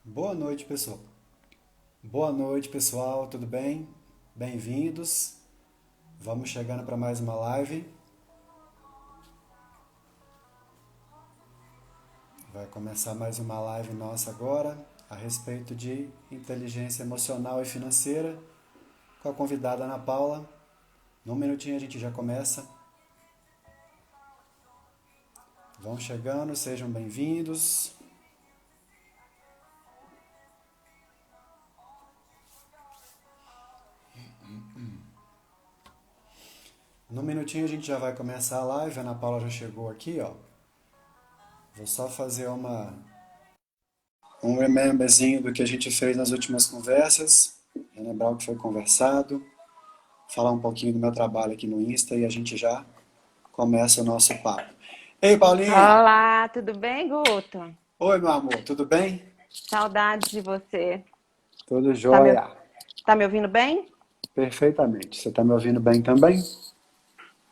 Boa noite, pessoal. Boa noite, pessoal. Tudo bem? Bem-vindos. Vamos chegando para mais uma live. Vai começar mais uma live nossa agora a respeito de inteligência emocional e financeira com a convidada Ana Paula. Num minutinho a gente já começa. Vão chegando, sejam bem-vindos. Num minutinho a gente já vai começar a live. A Ana Paula já chegou aqui, ó. Vou só fazer um rememberzinho do que a gente fez nas últimas conversas, relembrar o que foi conversado, falar um pouquinho do meu trabalho aqui no Insta e a gente já começa o nosso papo. Ei, Paulinha! Olá, tudo bem, Guto? Oi, meu amor, tudo bem? Saudades de você. Tudo Tá me, jóia! tá me ouvindo bem? Perfeitamente. Você está me ouvindo bem também?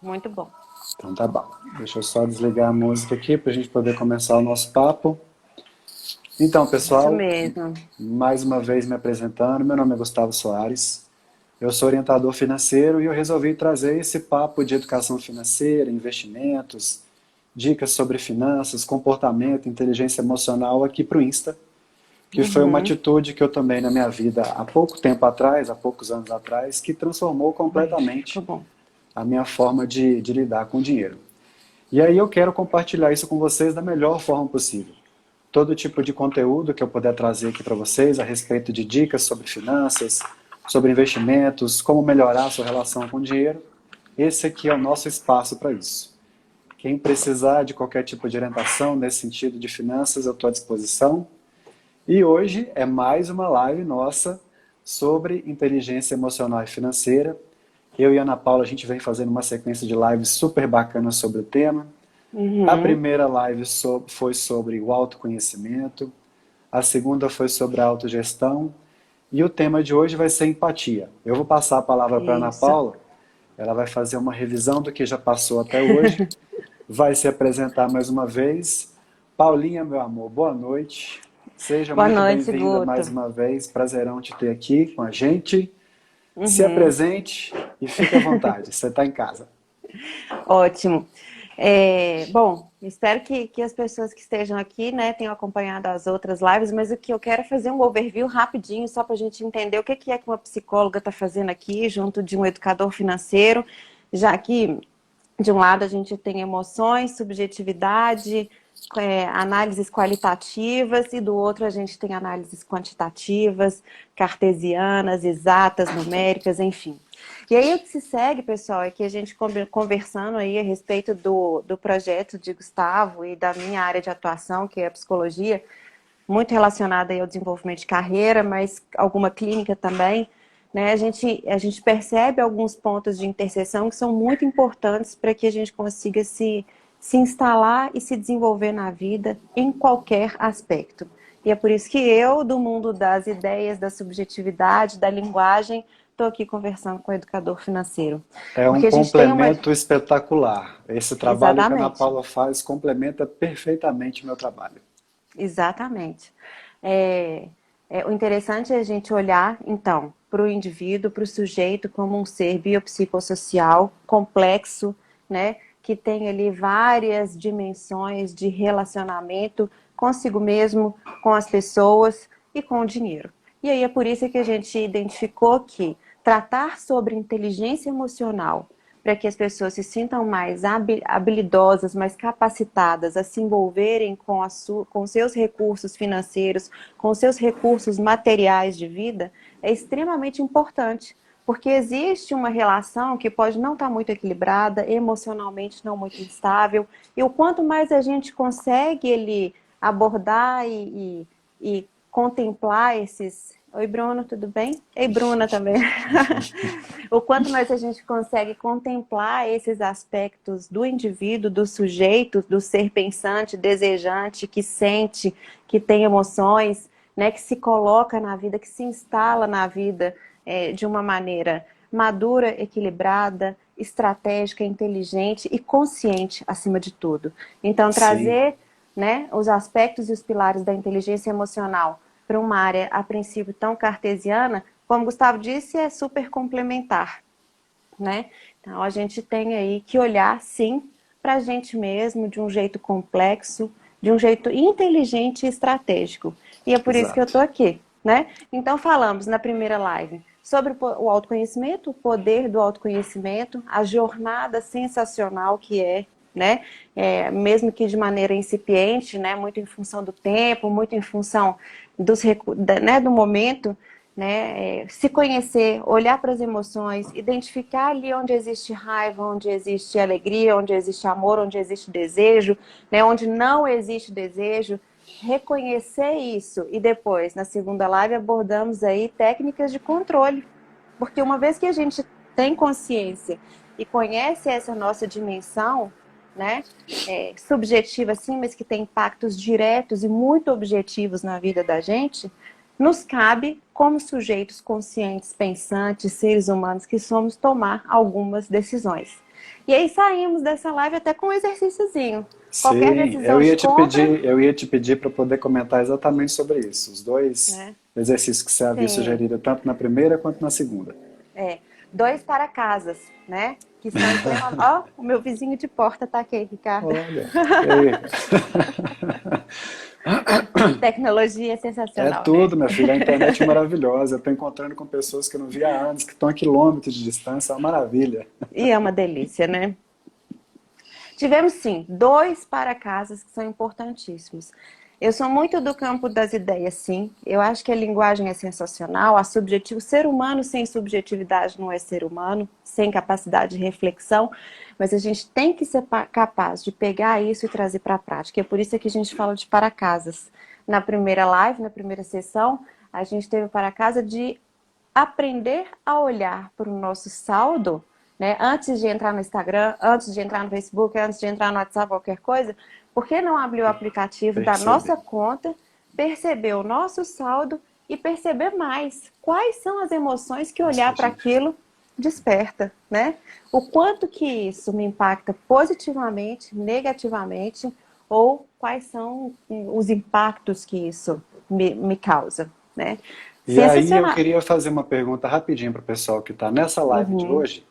Muito bom. Então tá bom. Deixa eu só desligar a música aqui para a gente poder começar o nosso papo. Então, Isso pessoal, mesmo. mais uma vez me apresentando, meu nome é Gustavo Soares. Eu sou orientador financeiro e eu resolvi trazer esse papo de educação financeira, investimentos, dicas sobre finanças, comportamento, inteligência emocional aqui para o Insta, que foi uma Uhum. atitude que eu tomei na minha vida há pouco tempo atrás, há poucos anos atrás, que transformou Ai, ficou completamente bom. a minha forma de lidar com o dinheiro. E aí eu quero compartilhar isso com vocês da melhor forma possível. Todo tipo de conteúdo que eu puder trazer aqui para vocês a respeito de dicas sobre finanças, sobre investimentos, como melhorar a sua relação com o dinheiro, esse aqui é o nosso espaço para isso. Quem precisar de qualquer tipo de orientação nesse sentido de finanças, eu estou à disposição. E hoje é mais uma live nossa sobre inteligência emocional e financeira. Eu e a Ana Paula, a gente vem fazendo uma sequência de lives super bacanas sobre o tema. A Uhum. primeira live foi sobre o autoconhecimento, a segunda foi sobre a autogestão e o tema de hoje vai ser empatia. Eu vou passar a palavra para a Ana Isso. Paula, ela vai fazer uma revisão do que já passou até hoje, vai se apresentar mais uma vez. Paulinha, meu amor, boa noite. Seja Boa muito noite, bem-vinda mais Guto. uma vez, prazerão te ter aqui com a gente. Se Uhum. apresente e fique à vontade, você está em casa. Ótimo. Bom, espero que as pessoas que estejam aqui, né, tenham acompanhado as outras lives, mas o que eu quero é fazer um overview rapidinho, só para a gente entender o que é que uma psicóloga está fazendo aqui, junto de um educador financeiro, já que de um lado a gente tem emoções, subjetividade, análises qualitativas, e do outro a gente tem análises quantitativas, cartesianas, exatas, numéricas, enfim. E aí o que se segue, pessoal, é que a gente conversando aí a respeito do projeto de Gustavo e da minha área de atuação, que é a psicologia, muito relacionada aí ao desenvolvimento de carreira, mas alguma clínica também, né? A gente percebe alguns pontos de interseção que são muito importantes para que a gente consiga se instalar e se desenvolver na vida em qualquer aspecto. E é por isso que eu, do mundo das ideias, da subjetividade, da linguagem, estou aqui conversando com o educador financeiro. É um Porque a gente tem uma. complemento espetacular. Esse trabalho que a Ana Exatamente. Paula faz complementa perfeitamente o meu trabalho. Exatamente. É, o interessante é a gente olhar, então, para o indivíduo, para o sujeito, como um ser biopsicossocial complexo, né, que tem ali várias dimensões de relacionamento consigo mesmo, com as pessoas e com o dinheiro. E aí é por isso que a gente identificou que tratar sobre inteligência emocional para que as pessoas se sintam mais habilidosas, mais capacitadas a se envolverem com seus recursos financeiros, com seus recursos materiais de vida, é extremamente importante. Porque existe uma relação que pode não estar muito equilibrada, emocionalmente não muito instável, e o quanto mais a gente consegue ele abordar e contemplar esses. Oi, Bruno, tudo bem? Ei, Bruna também. O quanto mais a gente consegue contemplar esses aspectos do indivíduo, do sujeito, do ser pensante, desejante, que sente, que tem emoções, né, que se coloca na vida, que se instala na vida de uma maneira madura, equilibrada, estratégica, inteligente e consciente, acima de tudo. Então, Sim, trazer, né, os aspectos e os pilares da inteligência emocional para uma área, a princípio, tão cartesiana, como o Gustavo disse, é super complementar, né? Então, a gente tem aí que olhar, sim, para a gente mesmo, de um jeito complexo, de um jeito inteligente e estratégico. E é por isso que eu estou Exato. aqui, né? Então, falamos na primeira live sobre o autoconhecimento, o poder do autoconhecimento, a jornada sensacional que é, né? Mesmo que de maneira incipiente, né? Muito em função do tempo, muito em função né? Do momento, né? Se conhecer, olhar para as emoções, identificar ali onde existe raiva, onde existe alegria, onde existe amor, onde existe desejo, né? Onde não existe desejo, reconhecer isso. E depois, na segunda live, abordamos aí técnicas de controle, porque uma vez que a gente tem consciência e conhece essa nossa dimensão, né, subjetiva sim, mas que tem impactos diretos e muito objetivos na vida da gente, nos cabe, como sujeitos conscientes, pensantes, seres humanos que somos, tomar algumas decisões. E aí saímos dessa live até com um exercíciozinho. Qualquer Sim, decisão de compra, eu ia te pedir para poder comentar exatamente sobre isso. Os dois né? exercícios que você havia Sim, sugerido, tanto na primeira quanto na segunda. é. 2 para casas, né? Que estão em plena. Ó, o meu vizinho de porta tá aqui, Ricardo. Olha, e aí? Tecnologia é É sensacional, né? tudo, minha filha. A internet é maravilhosa. Eu estou encontrando com pessoas que eu não via há anos, que estão a quilômetros de distância. É uma maravilha. E é uma delícia, né? Tivemos, sim, 2 para-casas que são importantíssimos. Eu sou muito do campo das ideias, sim. Eu acho que a linguagem é sensacional. A subjetivo, ser humano sem subjetividade não é ser humano, sem capacidade de reflexão. Mas a gente tem que ser capaz de pegar isso e trazer para a prática. É por isso que a gente fala de para-casas. Na primeira live, na primeira sessão, a gente teve para-casa de aprender a olhar para o nosso saldo, né? Antes de entrar no Instagram, antes de entrar no Facebook, antes de entrar no WhatsApp, qualquer coisa, por que não abrir o aplicativo da nossa Perceber. conta, perceber o nosso saldo e perceber mais quais são as emoções que olhar para Perceber. aquilo desperta, né? O quanto que isso me impacta positivamente, negativamente, ou quais são os impactos que isso me causa, né? E aí eu Sensacional. queria fazer uma pergunta rapidinho para o pessoal que está nessa live de Uhum. hoje,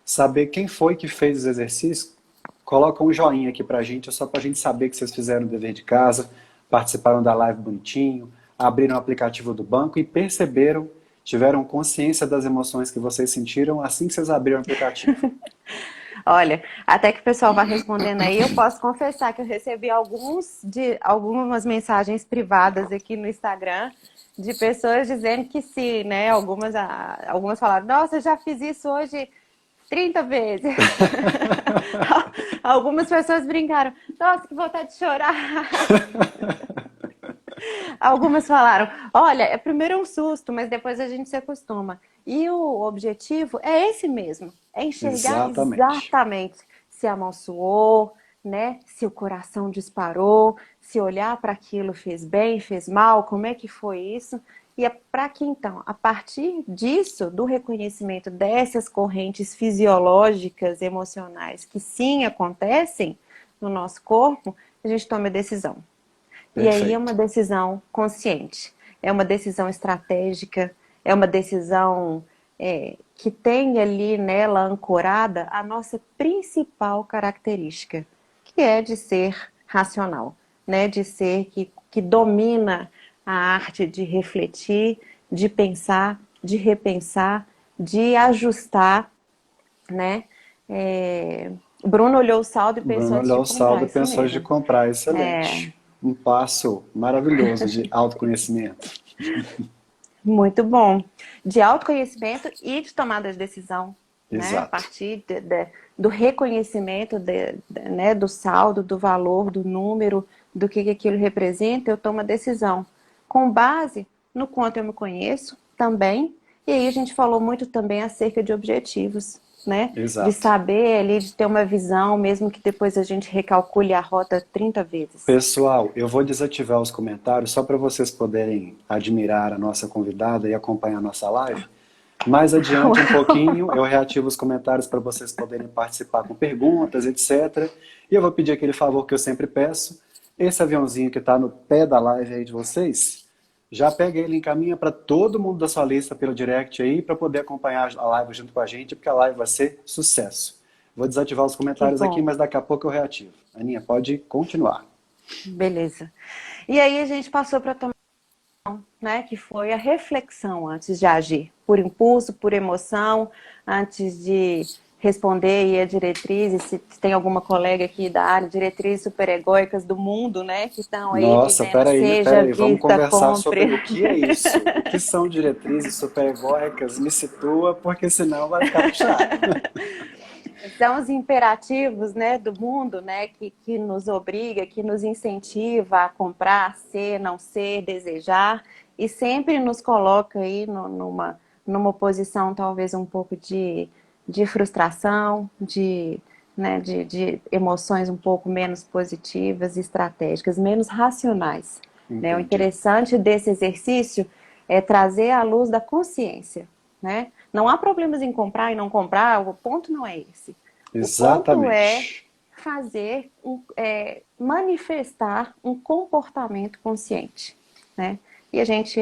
saber quem foi que fez os exercícios. Coloca um joinha aqui para a gente, só para a gente saber que vocês fizeram o dever de casa, participaram da live bonitinho, abriram o aplicativo do banco e perceberam, tiveram consciência das emoções que vocês sentiram assim que vocês abriram o aplicativo. Olha, até que o pessoal vá respondendo aí, eu posso confessar que eu recebi algumas mensagens privadas aqui no Instagram de pessoas dizendo que sim, né? Algumas falaram, nossa, eu já fiz isso hoje 30 vezes. Algumas pessoas brincaram, nossa, que vontade de chorar. Algumas falaram, olha, primeiro é um susto, mas depois a gente se acostuma. E o objetivo é esse mesmo, é enxergar Exatamente. exatamente se a mão suou, né? Se o coração disparou, se olhar para aquilo fez bem, fez mal, como é que foi isso? E é para que então, a partir disso, do reconhecimento dessas correntes fisiológicas, emocionais, que sim acontecem no nosso corpo, a gente tome a decisão. E aí é Perfeito. uma decisão consciente, é uma decisão estratégica, é uma decisão que tem ali nela ancorada a nossa principal característica, que é de ser racional, né? De ser que domina a arte de refletir, de pensar, de repensar, de ajustar, né? Bruno olhou o saldo e pensou Bruno antes de olhou o saldo comprar, e isso pensou de mesmo. comprar. É, Excelente. Um passo maravilhoso de autoconhecimento. muito bom. De autoconhecimento e de tomada de decisão, né? A Exato. partir do reconhecimento né? Do saldo, do valor, do número, do que aquilo representa, eu tomo a decisão. Com base no quanto eu me conheço também. E aí a gente falou muito também acerca de objetivos, né? De Exato. saber ali, de ter uma visão, mesmo que depois a gente recalcule a rota 30 vezes. Pessoal, eu vou desativar os comentários só para vocês poderem admirar a nossa convidada e acompanhar a nossa live. Mais adiante um pouquinho, eu reativo os comentários para vocês poderem participar com perguntas, etc. E eu vou pedir aquele favor que eu sempre peço. Esse aviãozinho que está no pé da live aí de vocês, Já pega ele, encaminha para todo mundo da sua lista pelo direct aí, para poder acompanhar a live junto com a gente, porque a live vai ser sucesso. Vou desativar os Que comentários aqui, bom. mas daqui a pouco eu reativo. Aninha, pode continuar. Beleza. E aí a gente passou para tomar, né, que foi a reflexão antes de agir, por impulso, por emoção, antes de responder aí a diretrizes, se tem alguma colega aqui da área, diretrizes superegóicas do mundo, né, que estão aí Nossa, dizendo seja peraí, vamos vista, conversar sobre compre. o que é isso. O que são diretrizes superegóicas? Me situa, porque senão vai ficar puxado. São os imperativos, né, do mundo, né, que nos obriga, que nos incentiva a comprar, ser, não ser, desejar, e sempre nos coloca aí numa posição talvez um pouco de frustração, né, de emoções um pouco menos positivas, estratégicas, menos racionais. Né? O Entendi. interessante desse exercício é trazer à luz da consciência. Né? Não há problemas em comprar e não comprar, o ponto não é esse. O ponto é Exatamente. manifestar um comportamento consciente. Né? E a gente,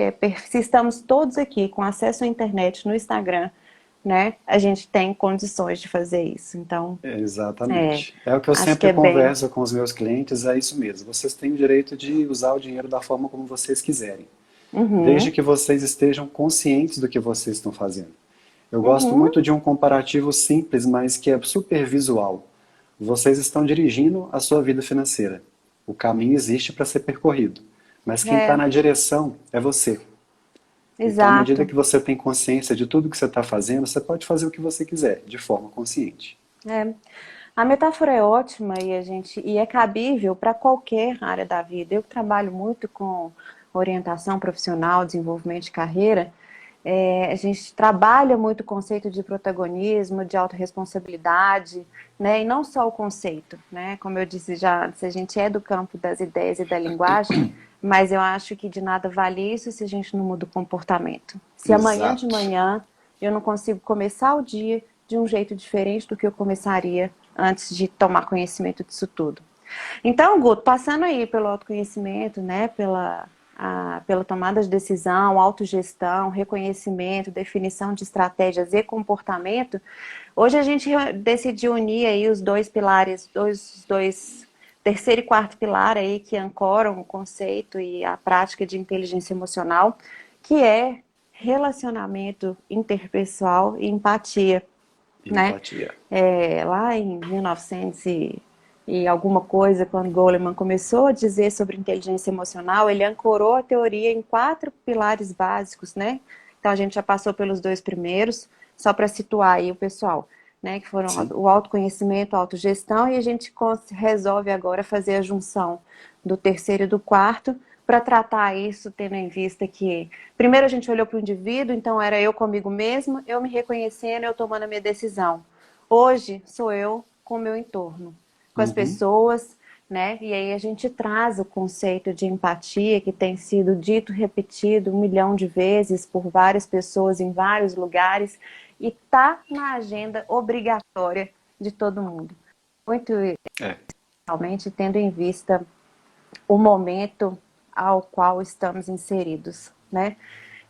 se estamos todos aqui com acesso à internet, no Instagram, né, a gente tem condições de fazer isso. Então, Exatamente. É o que eu acho que sempre é bem. converso com os meus clientes, é isso mesmo. Vocês têm o direito de usar o dinheiro da forma como vocês quiserem, desde Uhum, que vocês estejam conscientes do que vocês estão fazendo. Eu gosto uhum, muito de um comparativo simples, mas que é super visual. Vocês estão dirigindo a sua vida financeira. O caminho existe para ser percorrido, mas quem está é, na direção é você. Então, à medida exato. que você tem consciência de tudo que você está fazendo, você pode fazer o que você quiser, de forma consciente. É. A metáfora é ótima e é cabível para qualquer área da vida. Eu trabalho muito com orientação profissional, desenvolvimento de carreira. A gente trabalha muito o conceito de protagonismo, de autorresponsabilidade, né? E não só o conceito, né? Como eu disse já antes, a gente é do campo das ideias e da linguagem, mas eu acho que de nada vale isso se a gente não muda o comportamento. Se amanhã de Exato. manhã eu não consigo começar o dia de um jeito diferente do que eu começaria antes de tomar conhecimento disso tudo. Então, Guto, passando aí pelo autoconhecimento, né, pela tomada de decisão, autogestão, reconhecimento, definição de estratégias e comportamento, hoje a gente decidiu unir aí os dois pilares, terceiro e quarto pilar aí que ancoram o conceito e a prática de inteligência emocional, que é relacionamento interpessoal e empatia, né? Empatia. Lá em 1900 e alguma coisa, quando Goleman começou a dizer sobre inteligência emocional, ele ancorou a teoria em 4 pilares básicos, né? Então a gente já passou pelos 2 primeiros, só para situar aí o pessoal, né? Que foram Sim. o autoconhecimento, a autogestão, e a gente resolve agora fazer a junção do terceiro e do quarto para tratar isso, tendo em vista que primeiro a gente olhou para o indivíduo, então era eu comigo mesma, eu me reconhecendo, eu tomando a minha decisão. Hoje sou eu com o meu entorno, com as Uhum. pessoas, né? E aí a gente traz o conceito de empatia que tem sido dito, repetido 1 milhão de vezes por várias pessoas em vários lugares e tá na agenda obrigatória de todo mundo. Muito É. realmente tendo em vista o momento ao qual estamos inseridos, né?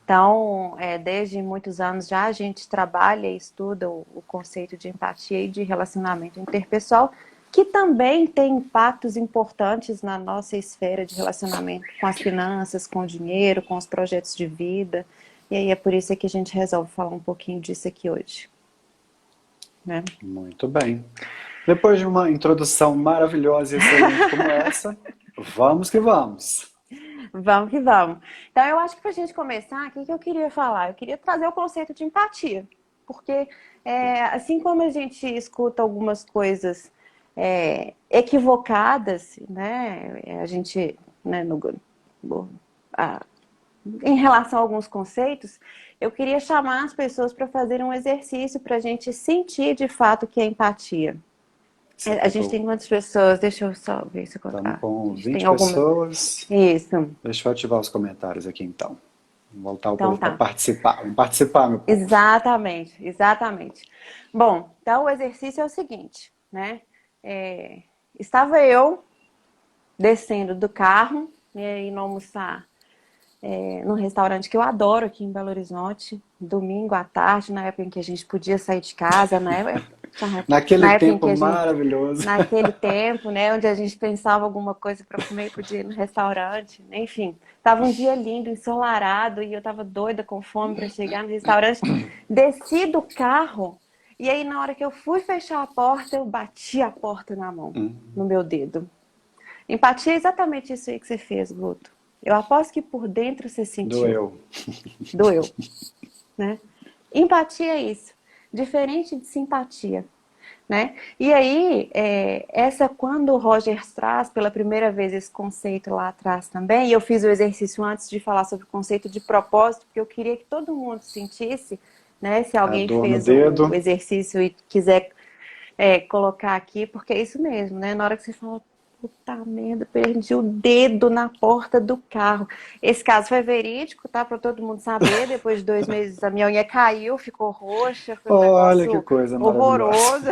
Então, desde muitos anos já a gente trabalha e estuda o conceito de empatia e de relacionamento interpessoal, que também tem impactos importantes na nossa esfera de relacionamento com as finanças, com o dinheiro, com os projetos de vida. E aí é por isso que a gente resolve falar um pouquinho disso aqui hoje, né? Muito bem. Depois de uma introdução maravilhosa e excelente como essa, vamos que vamos. Vamos que vamos. Então, eu acho que para a gente começar, o que eu queria falar? Eu queria trazer o conceito de empatia, porque assim como a gente escuta algumas coisas equivocadas, né, a gente, né, a- em relação a alguns conceitos, eu queria chamar as pessoas para fazerem um exercício para a gente sentir de fato o que é empatia. A gente tem quantas pessoas? Deixa eu só ver se eu Estamos encontrar. A com gente tem 20 algumas. pessoas. Isso. Deixa eu ativar os comentários aqui então. Vamos voltar o Então povo para tá. participar. Vamos participar, meu povo. Exatamente, exatamente. Bom, então o exercício é o seguinte, né? Estava eu descendo do carro, indo almoçar num restaurante que eu adoro aqui em Belo Horizonte, domingo à tarde, na época em que a gente podia sair de casa, Naquele na época em tempo que a gente, maravilhoso. naquele tempo, né, onde a gente pensava alguma coisa para comer e podia ir no restaurante, enfim. Tava um dia lindo, ensolarado, e eu tava doida com fome para chegar no restaurante. Desci do carro, e aí na hora que eu fui fechar a porta, eu bati a porta na mão, no meu dedo. Empatia é exatamente isso aí que você fez, Guto. Eu aposto que por dentro você sentiu. Doeu. Doeu, né? Empatia é isso. Diferente de simpatia, né? E aí, quando o Roger traz pela primeira vez esse conceito lá atrás também, e eu fiz o exercício antes de falar sobre o conceito de propósito, porque eu queria que todo mundo sentisse, né? Se A alguém dor no fez o dedo. exercício e quiser colocar aqui, porque é isso mesmo, né? Na hora que você fala, puta merda, perdi o dedo na porta do carro. Esse caso foi verídico, tá? Para todo mundo saber. Depois de 2 meses a minha unha caiu, ficou roxa, foi um Olha que negócio coisa maravilhosa. horroroso.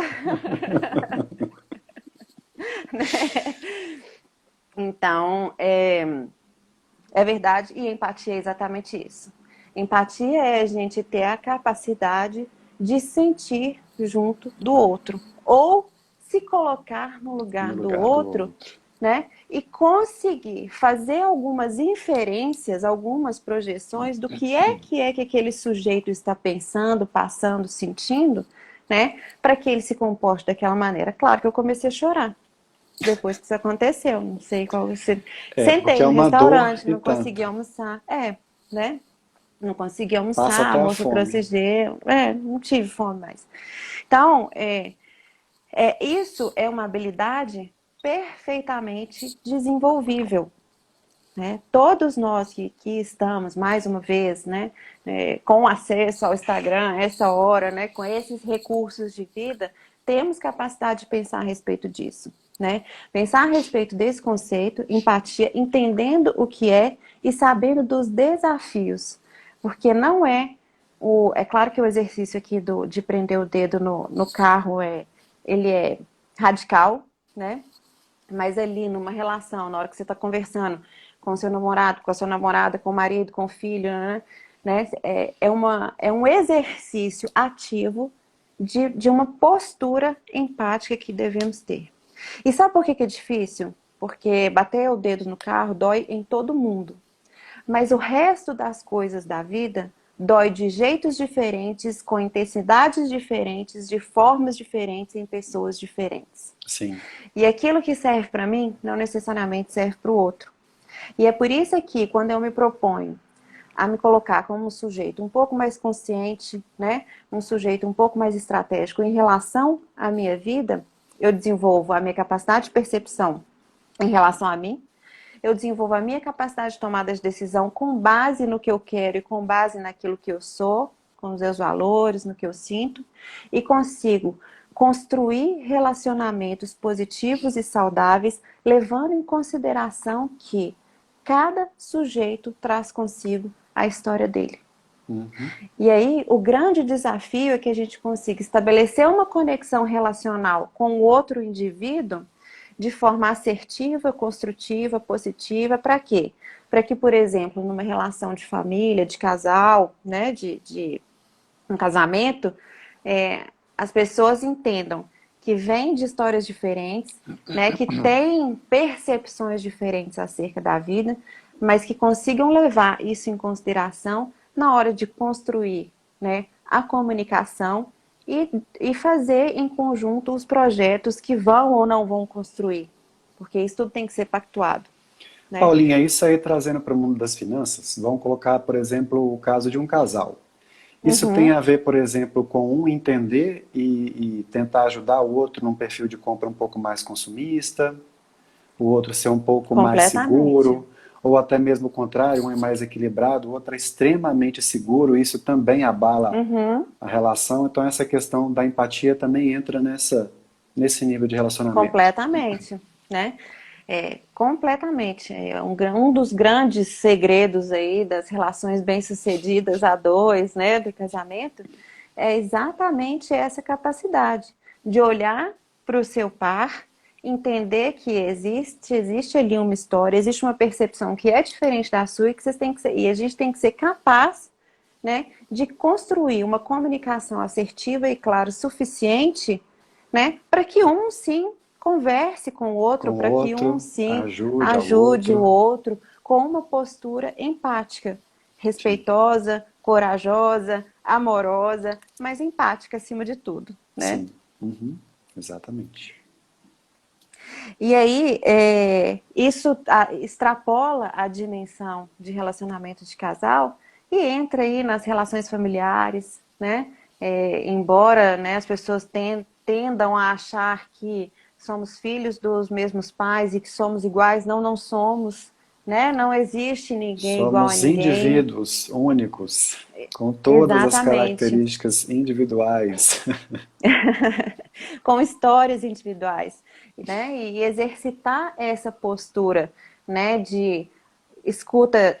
Então, é verdade, e empatia é exatamente isso. Empatia é a gente ter a capacidade de sentir junto do outro, ou se colocar no No lugar do lugar do outro, outro. né? E conseguir fazer algumas inferências, algumas projeções do que aquele sujeito está pensando, passando, sentindo, né? Para que ele se comporte daquela maneira. Claro que eu comecei a chorar depois que isso aconteceu. Não sei qual você. Porque Sentei é no uma dor restaurante, e não consegui tanto. almoçar. Né? Não consegui Passa almoçar, a até a moça fome. trouxe gelo. Não tive fome mais. Então, isso é uma habilidade perfeitamente desenvolvível. Né? Todos nós que estamos, mais uma vez, né, com acesso ao Instagram, essa hora, né, com esses recursos de vida, temos capacidade de pensar a respeito disso. Né? Pensar a respeito desse conceito, empatia, entendendo o que é e sabendo dos desafios. Porque não é claro que o exercício aqui de prender o dedo no carro ele é radical, né? Mas ali numa relação, na hora que você está conversando com o seu namorado, com a sua namorada, com o marido, com o filho, né? É um exercício ativo de uma postura empática que devemos ter. E sabe por que é difícil? Porque bater o dedo no carro dói em todo mundo. Mas o resto das coisas da vida dói de jeitos diferentes, com intensidades diferentes, de formas diferentes, em pessoas diferentes. Sim. E aquilo que serve para mim não necessariamente serve para o outro. E é por isso que quando eu me proponho a me colocar como um sujeito um pouco mais consciente, né, um sujeito um pouco mais estratégico em relação à minha vida, eu desenvolvo a minha capacidade de percepção em relação a mim, eu desenvolvo a minha capacidade de tomada de decisão com base no que eu quero e com base naquilo que eu sou, com os meus valores, no que eu sinto, e consigo construir relacionamentos positivos e saudáveis, levando em consideração que cada sujeito traz consigo a história dele. Uhum. E aí, o grande desafio é que a gente consiga estabelecer uma conexão relacional com o outro indivíduo de forma assertiva, construtiva, positiva. Para quê? Para que, por exemplo, numa relação de família, de casal, né, de um casamento, as pessoas entendam que vêm de histórias diferentes, né, que têm percepções diferentes acerca da vida, mas que consigam levar isso em consideração na hora de construir, né, a comunicação e fazer em conjunto os projetos que vão ou não vão construir, porque isso tudo tem que ser pactuado, né? Paulinha, isso aí trazendo para o mundo das finanças, vamos colocar, por exemplo, o caso de um casal. Isso tem Uhum, a ver, por exemplo, com um entender e tentar ajudar o outro num perfil de compra um pouco mais consumista, o outro ser um pouco mais completamente. seguro, ou até mesmo o contrário, um é mais equilibrado, o outro é extremamente seguro, isso também abala Uhum. a relação, então essa questão da empatia também entra nesse nível de relacionamento. Completamente, né? Completamente. Um dos grandes segredos aí das relações bem-sucedidas a dois, né, do casamento, é exatamente essa capacidade de olhar para o seu par entender que existe ali uma história, existe uma percepção que é diferente da sua e que vocês têm que ser, e a gente tem que ser capaz, né, de construir uma comunicação assertiva e clara o suficiente, né, para que um sim converse com o outro, Com o para que um outro, sim ajude ao ajude o outro. outro com uma postura empática, Sim. respeitosa, corajosa, amorosa, mas empática acima de tudo, né? Sim. Uhum. Exatamente. E aí, isso extrapola a dimensão de relacionamento de casal e entra aí nas relações familiares, né? Embora, né, as pessoas tendam a achar que somos filhos dos mesmos pais e que somos iguais, não somos, né? Não existe ninguém igual a Somos ninguém. indivíduos únicos, com todas as Exatamente. características individuais. Com histórias individuais, né? E exercitar essa postura, né, de escuta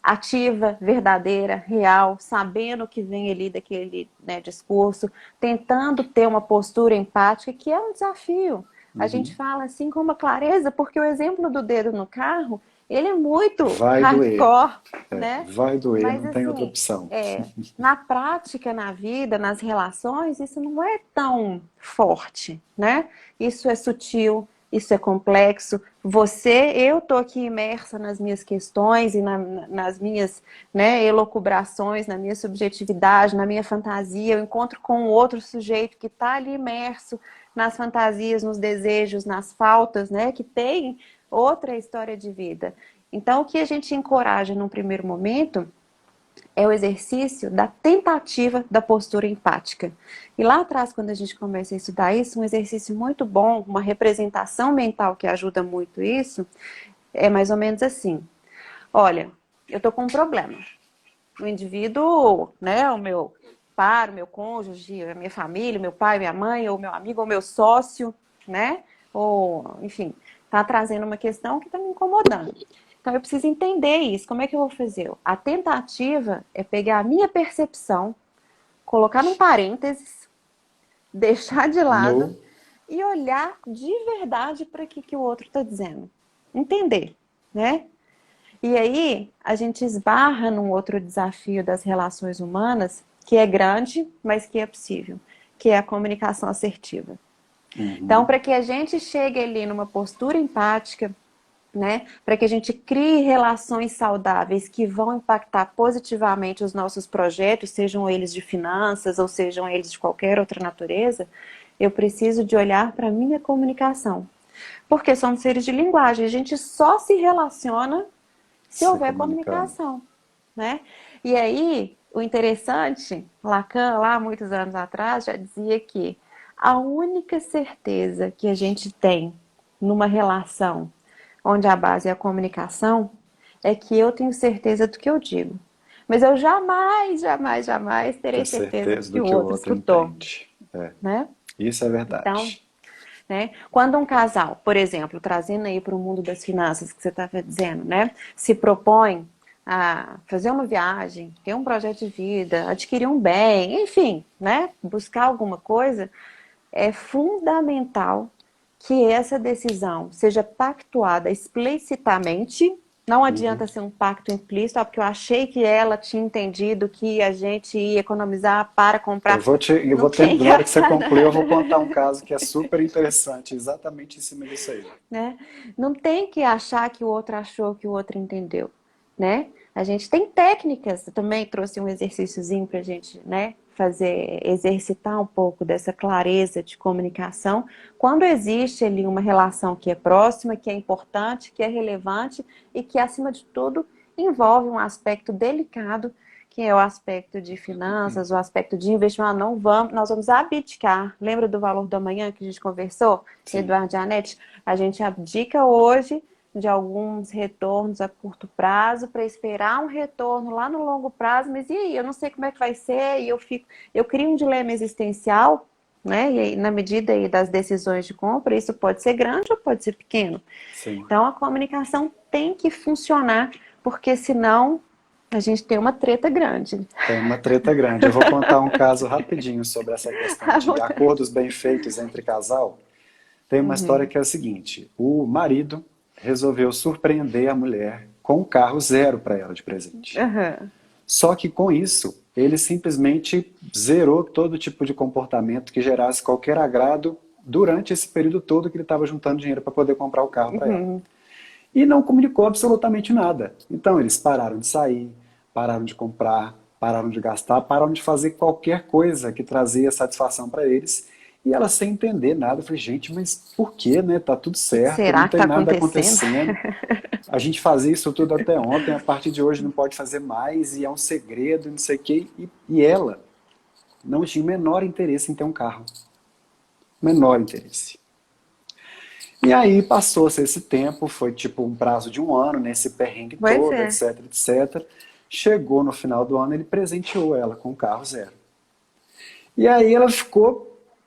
ativa, verdadeira, real, sabendo o que vem ali daquele, né, discurso, tentando ter uma postura empática, que é um desafio. A gente Uhum. fala assim com uma clareza, porque o exemplo do dedo no carro, ele é muito Vai doer. hardcore, né? Vai doer, Mas não tem outra assim, opção. na prática, na vida, nas relações, isso não é tão forte, né? Isso é sutil, isso é complexo. Eu tô aqui imersa nas minhas questões e nas minhas, né, elucubrações, na minha subjetividade, na minha fantasia. Eu encontro com outro sujeito que está ali imerso nas fantasias, nos desejos, nas faltas, né, que tem outra história de vida. Então, o que a gente encoraja num primeiro momento é o exercício da tentativa da postura empática. E lá atrás, quando a gente começa a estudar isso, um exercício muito bom, uma representação mental que ajuda muito isso, é mais ou menos assim. Olha, eu tô com um problema. O indivíduo, né, o meu par, o meu cônjuge, a minha família, meu pai, minha mãe, ou meu amigo, ou meu sócio, né, ou, enfim, tá trazendo uma questão que tá me incomodando. Então eu preciso entender isso. Como é que eu vou fazer? A tentativa é pegar a minha percepção, colocar num parênteses, deixar de lado No, e olhar de verdade para o que o outro está dizendo. Entender, né? E aí a gente esbarra num outro desafio das relações humanas, que é grande, mas que é possível, que é a comunicação assertiva. Então, uhum. para que a gente chegue ali numa postura empática, né, para que a gente crie relações saudáveis que vão impactar positivamente os nossos projetos, sejam eles de finanças ou sejam eles de qualquer outra natureza, eu preciso de olhar para a minha comunicação. Porque somos seres de linguagem, a gente só se relaciona se Se houver comunicando. comunicação, né? E aí, o interessante, Lacan, lá muitos anos atrás, já dizia que a única certeza que a gente tem numa relação onde a base é a comunicação é que eu tenho certeza do que eu digo. Mas eu jamais, jamais, jamais terei Ter certeza do certeza que do o que o outro outro escutou, entende. É, né? isso é Então, verdade. né? Quando um casal, por exemplo, trazendo aí para o mundo das finanças que você estava dizendo, né, se propõe a fazer uma viagem, ter um projeto de vida, adquirir um bem, enfim, né, buscar alguma coisa, é fundamental que essa decisão seja pactuada explicitamente. Não Uhum. adianta ser um pacto implícito, porque eu achei que ela tinha entendido que a gente ia economizar para comprar. Eu Não vou ter, tem que na hora que você achar concluir, eu vou nada. contar um caso que é super interessante, exatamente em cima disso aí. Né? Não tem que achar que o outro achou, que o outro entendeu, né? A gente tem técnicas, eu também trouxe um exercíciozinho para a gente, né, fazer, exercitar um pouco dessa clareza de comunicação, quando existe ali uma relação que é próxima, que é importante, que é relevante e que, acima de tudo, envolve um aspecto delicado, que é o aspecto de finanças, o aspecto de investimento. Nós vamos abdicar. Lembra do valor do amanhã que a gente conversou, Sim. Eduardo e Anete? A gente abdica hoje de alguns retornos a curto prazo para esperar um retorno lá no longo prazo, mas e aí? Eu não sei como é que vai ser, e eu crio um dilema existencial, né? E aí, na medida aí das decisões de compra, isso pode ser grande ou pode ser pequeno. Sim. Então a comunicação tem que funcionar, porque senão a gente tem uma treta grande. Tem uma treta grande. Eu vou contar um caso rapidinho sobre essa questão de acordos bem feitos entre casal. Tem uma história Uhum. que é a seguinte: o marido resolveu surpreender a mulher com um carro zero para ela de presente. Aham. Só que com isso, ele simplesmente zerou todo tipo de comportamento que gerasse qualquer agrado durante esse período todo que ele estava juntando dinheiro para poder comprar o carro para ela. Uhum. E não comunicou absolutamente nada. Então eles pararam de sair, pararam de comprar, pararam de gastar, pararam de fazer qualquer coisa que trazia satisfação para eles. E ela sem entender nada, eu falei, gente, mas por que, né? Tá tudo O que que certo, não será que tem está nada acontecendo? acontecendo. A gente fazia isso tudo até ontem, a partir de hoje não pode fazer mais, e é um segredo, não sei o quê. E ela não tinha o menor interesse em ter um carro. Menor interesse. E aí passou-se esse tempo, foi tipo um prazo de um ano, nesse perrengue Pois todo, é. etc, etc. Chegou no final do ano, ele presenteou ela com um carro zero. E aí ela ficou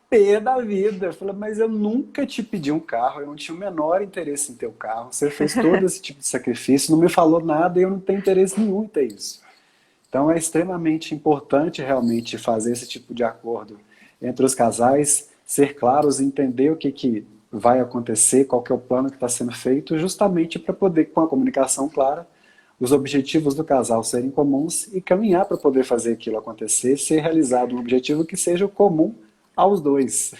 pé da vida. Falou, mas eu nunca te pedi um carro, eu não tinha o menor interesse em ter o carro. Você fez todo esse tipo de sacrifício, não me falou nada e eu não tenho interesse nenhum em ter isso. Então é extremamente importante realmente fazer esse tipo de acordo entre os casais, ser claros, entender o que vai acontecer, qual que é o plano que está sendo feito, justamente para poder, com a comunicação clara, os objetivos do casal serem comuns e caminhar para poder fazer aquilo acontecer, ser realizado um objetivo que seja comum aos dois.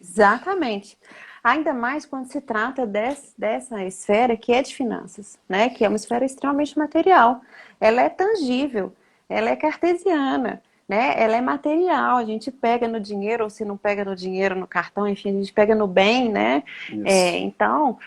Exatamente. Ainda mais quando se trata dessa esfera que é de finanças, né? Que é uma esfera extremamente material. Ela é tangível, ela é cartesiana, né? Ela é material. A gente pega no dinheiro, ou se não pega no dinheiro, no cartão, enfim, a gente pega no bem, né? Isso, Então,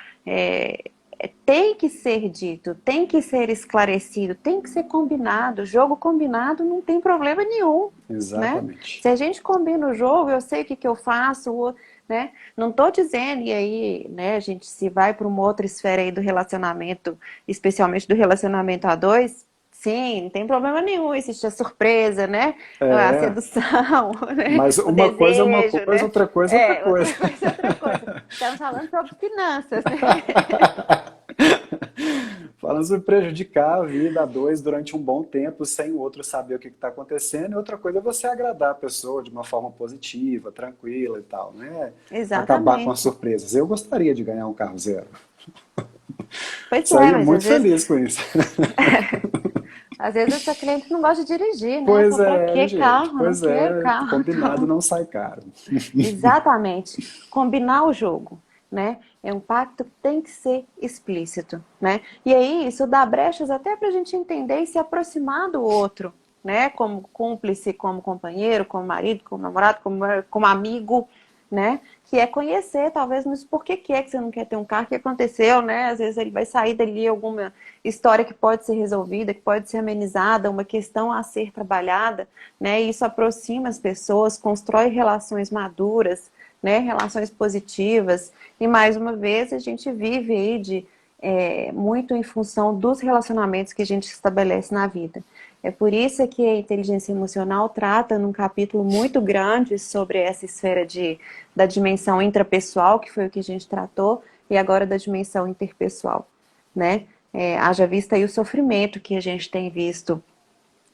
tem que ser dito, tem que ser esclarecido, tem que ser combinado. Jogo combinado não tem problema nenhum, né? Se exatamente. a gente combina o jogo, eu sei o que eu faço, né? Não estou dizendo, e aí, né, a gente se vai para uma outra esfera aí do relacionamento, especialmente do relacionamento a dois, sim, não tem problema nenhum, existe a surpresa, né? A É, sedução, né? mas O uma coisa é uma desejo, coisa, né? outra coisa é outra coisa. Outra coisa é outra coisa. Estamos falando sobre finanças, né? Falando sobre prejudicar a vida a dois durante um bom tempo sem o outro saber o que está acontecendo, e outra coisa é você agradar a pessoa de uma forma positiva, tranquila e tal, né? Acabar com as Exatamente. surpresas. Eu gostaria de ganhar um carro zero. Pois é, Sairia mas muito feliz com isso. às vezes essa cliente não gosta de dirigir, né? Pois Fala, pra é, que gente. carro? Não Pois quero é, carro. combinado não sai caro. Exatamente. Combinar o jogo, né? É um pacto que tem que ser explícito, né? E aí isso dá brechas até para a gente entender e se aproximar do outro, né? Como cúmplice, como companheiro, como marido, como namorado, como amigo, né? Que é conhecer, talvez, mas por que é que você não quer ter um carro? O que aconteceu, né? Às vezes ele vai sair dali alguma história que pode ser resolvida, que pode ser amenizada, uma questão a ser trabalhada, né? E isso aproxima as pessoas, constrói relações maduras, né? Relações positivas. E mais uma vez a gente vive aí muito em função dos relacionamentos que a gente estabelece na vida. É por isso que a inteligência emocional trata num capítulo muito grande sobre essa esfera da dimensão intrapessoal, que foi o que a gente tratou, e agora da dimensão interpessoal, né? Haja vista aí o sofrimento que a gente tem visto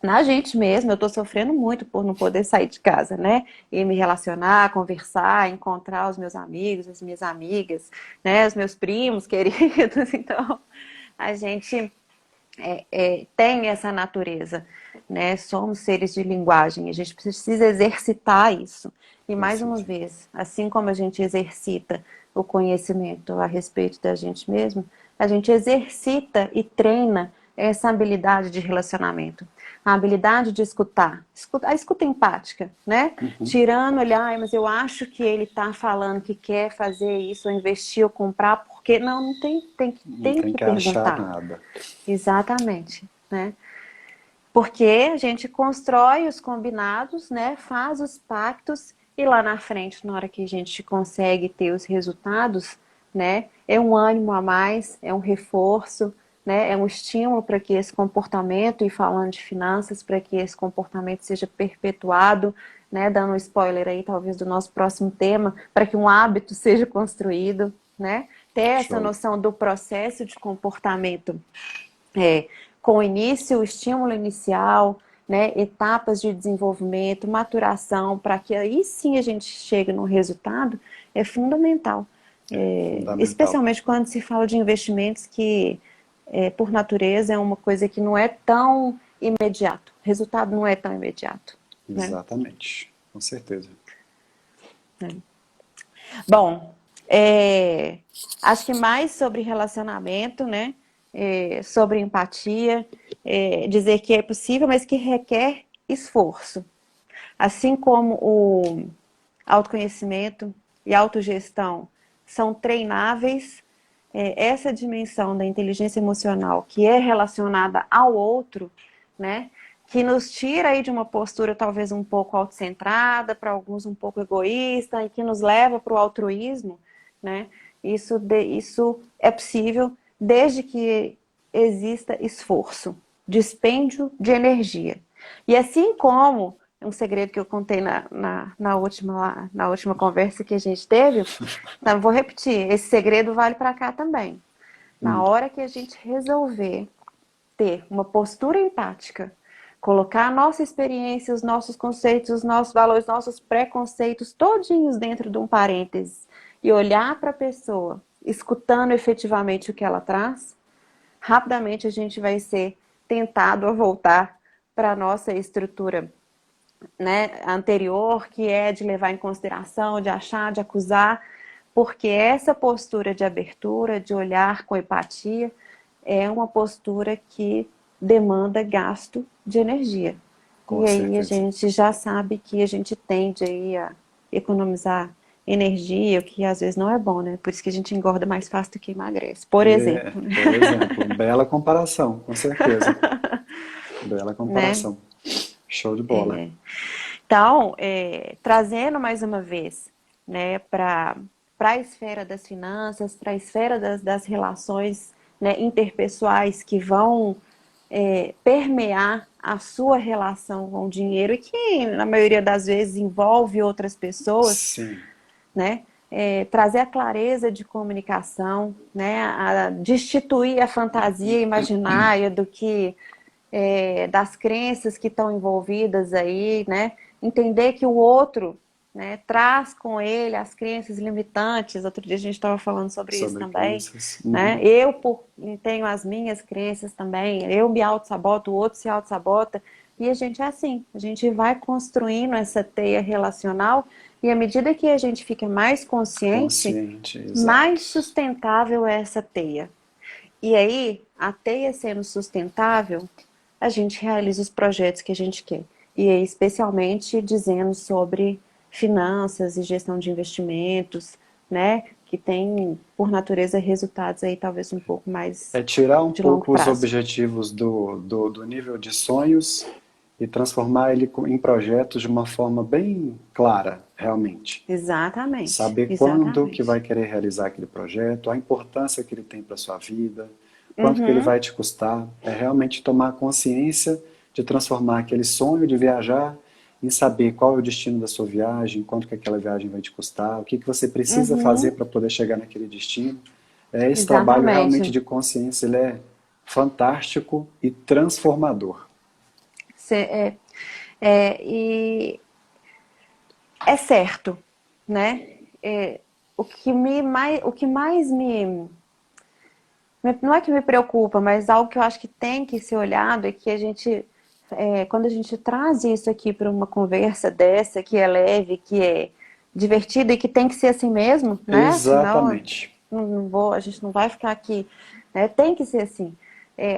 na gente mesmo. Eu tô sofrendo muito por não poder sair de casa, né? E me relacionar, conversar, encontrar os meus amigos, as minhas amigas, né? Os meus primos queridos. Então, a gente tem essa natureza, né? Somos seres de linguagem, a gente precisa exercitar isso. E mais uma Precisa. vez, assim como a gente exercita o conhecimento a respeito da gente mesmo, a gente exercita e treina essa habilidade de relacionamento, a habilidade de escutar, a escuta empática, né? Uhum. Tirando, olhar, mas eu acho que ele está falando que quer fazer isso, ou investir, ou comprar, porque não tem, Não tem tem que que achar perguntar. nada. Exatamente, né? Porque a gente constrói os combinados, né? Faz os pactos e lá na frente, na hora que a gente consegue ter os resultados, né? É um ânimo a mais, é um reforço, né? É um estímulo para que esse comportamento, e falando de finanças, para que esse comportamento seja perpetuado, né? Dando um spoiler aí, talvez, do nosso próximo tema, para que um hábito seja construído, né? Ter essa Show. noção do processo de comportamento é, com o início, o estímulo inicial, né, etapas de desenvolvimento, maturação, para que aí sim a gente chegue no resultado, é fundamental. Fundamental. Especialmente quando se fala de investimentos que, por natureza, é uma coisa que não é tão imediato. O resultado não é tão imediato, né? Exatamente. Com certeza. Bom, acho que mais sobre relacionamento, né? Sobre empatia, dizer que é possível, mas que requer esforço. Assim como o autoconhecimento e autogestão são treináveis, essa dimensão da inteligência emocional que é relacionada ao outro, né? Que nos tira aí de uma postura talvez um pouco autocentrada, para alguns um pouco egoísta, e que nos leva para o altruísmo, né? Isso é possível desde que exista esforço, dispêndio de energia. E assim como um segredo que eu contei na última conversa que a gente teve, então, vou repetir, esse segredo vale para cá também. Na Hum, hora que a gente resolver ter uma postura empática, colocar a nossa experiência, os nossos conceitos, os nossos valores, nossos preconceitos todinhos dentro de um parênteses e olhar para a pessoa, escutando efetivamente o que ela traz, rapidamente a gente vai ser tentado a voltar para a nossa estrutura, né, anterior, que é de levar em consideração, de achar, de acusar, porque essa postura de abertura, de olhar com empatia, é uma postura que demanda gasto de energia. com E aí a certeza. gente já sabe que a gente tende aí a economizar energia, o que às vezes não é bom, né? Por isso que a gente engorda mais fácil do que emagrece, por exemplo, né? Por exemplo, bela comparação, com certeza. Bela Né? comparação. Show de bola. Então, trazendo mais uma vez, né, para a esfera das finanças, para a esfera das relações, né, interpessoais que vão permear a sua relação com o dinheiro e que, na maioria das vezes, envolve outras pessoas, Sim, né? Trazer a clareza de comunicação, né? Destituir a fantasia imaginária do que das crenças que estão envolvidas aí, né? Entender que o outro, né, traz com ele as crenças limitantes. Outro dia a gente estava falando sobre isso sobre também, crenças. né? Uhum. Tenho as minhas crenças também. Eu me auto-saboto, o outro se auto-sabota. E a gente é assim, a gente vai construindo essa teia relacional e à medida que a gente fica mais consciente, Consciente, mais exato. sustentável é essa teia. E aí, a teia sendo sustentável, a gente realiza os projetos que a gente quer. E aí, especialmente dizendo sobre finanças e gestão de investimentos, né? Que tem, por natureza, resultados aí talvez um pouco mais É tirar um de longo pouco os prazo. objetivos do nível de sonhos e transformar ele em projetos de uma forma bem clara, realmente. Exatamente, Saber quando que vai exatamente. querer realizar aquele projeto, a importância que ele tem para a sua vida, quanto que ele Uhum, vai te custar. É realmente tomar consciência de transformar aquele sonho de viajar em saber qual é o destino da sua viagem, quanto que aquela viagem vai te custar, o que que você precisa fazer uhum, para poder chegar naquele destino. Esse trabalho realmente exatamente. de consciência, ele é fantástico e transformador. Cê- e é certo, né? O que mais não é que me preocupa, mas algo que eu acho que tem que ser olhado é que a gente, quando a gente traz isso aqui para uma conversa dessa, que é leve, que é divertida e que tem que ser assim mesmo, né? Senão Exatamente. a gente não vai ficar aqui, né? Tem que ser assim.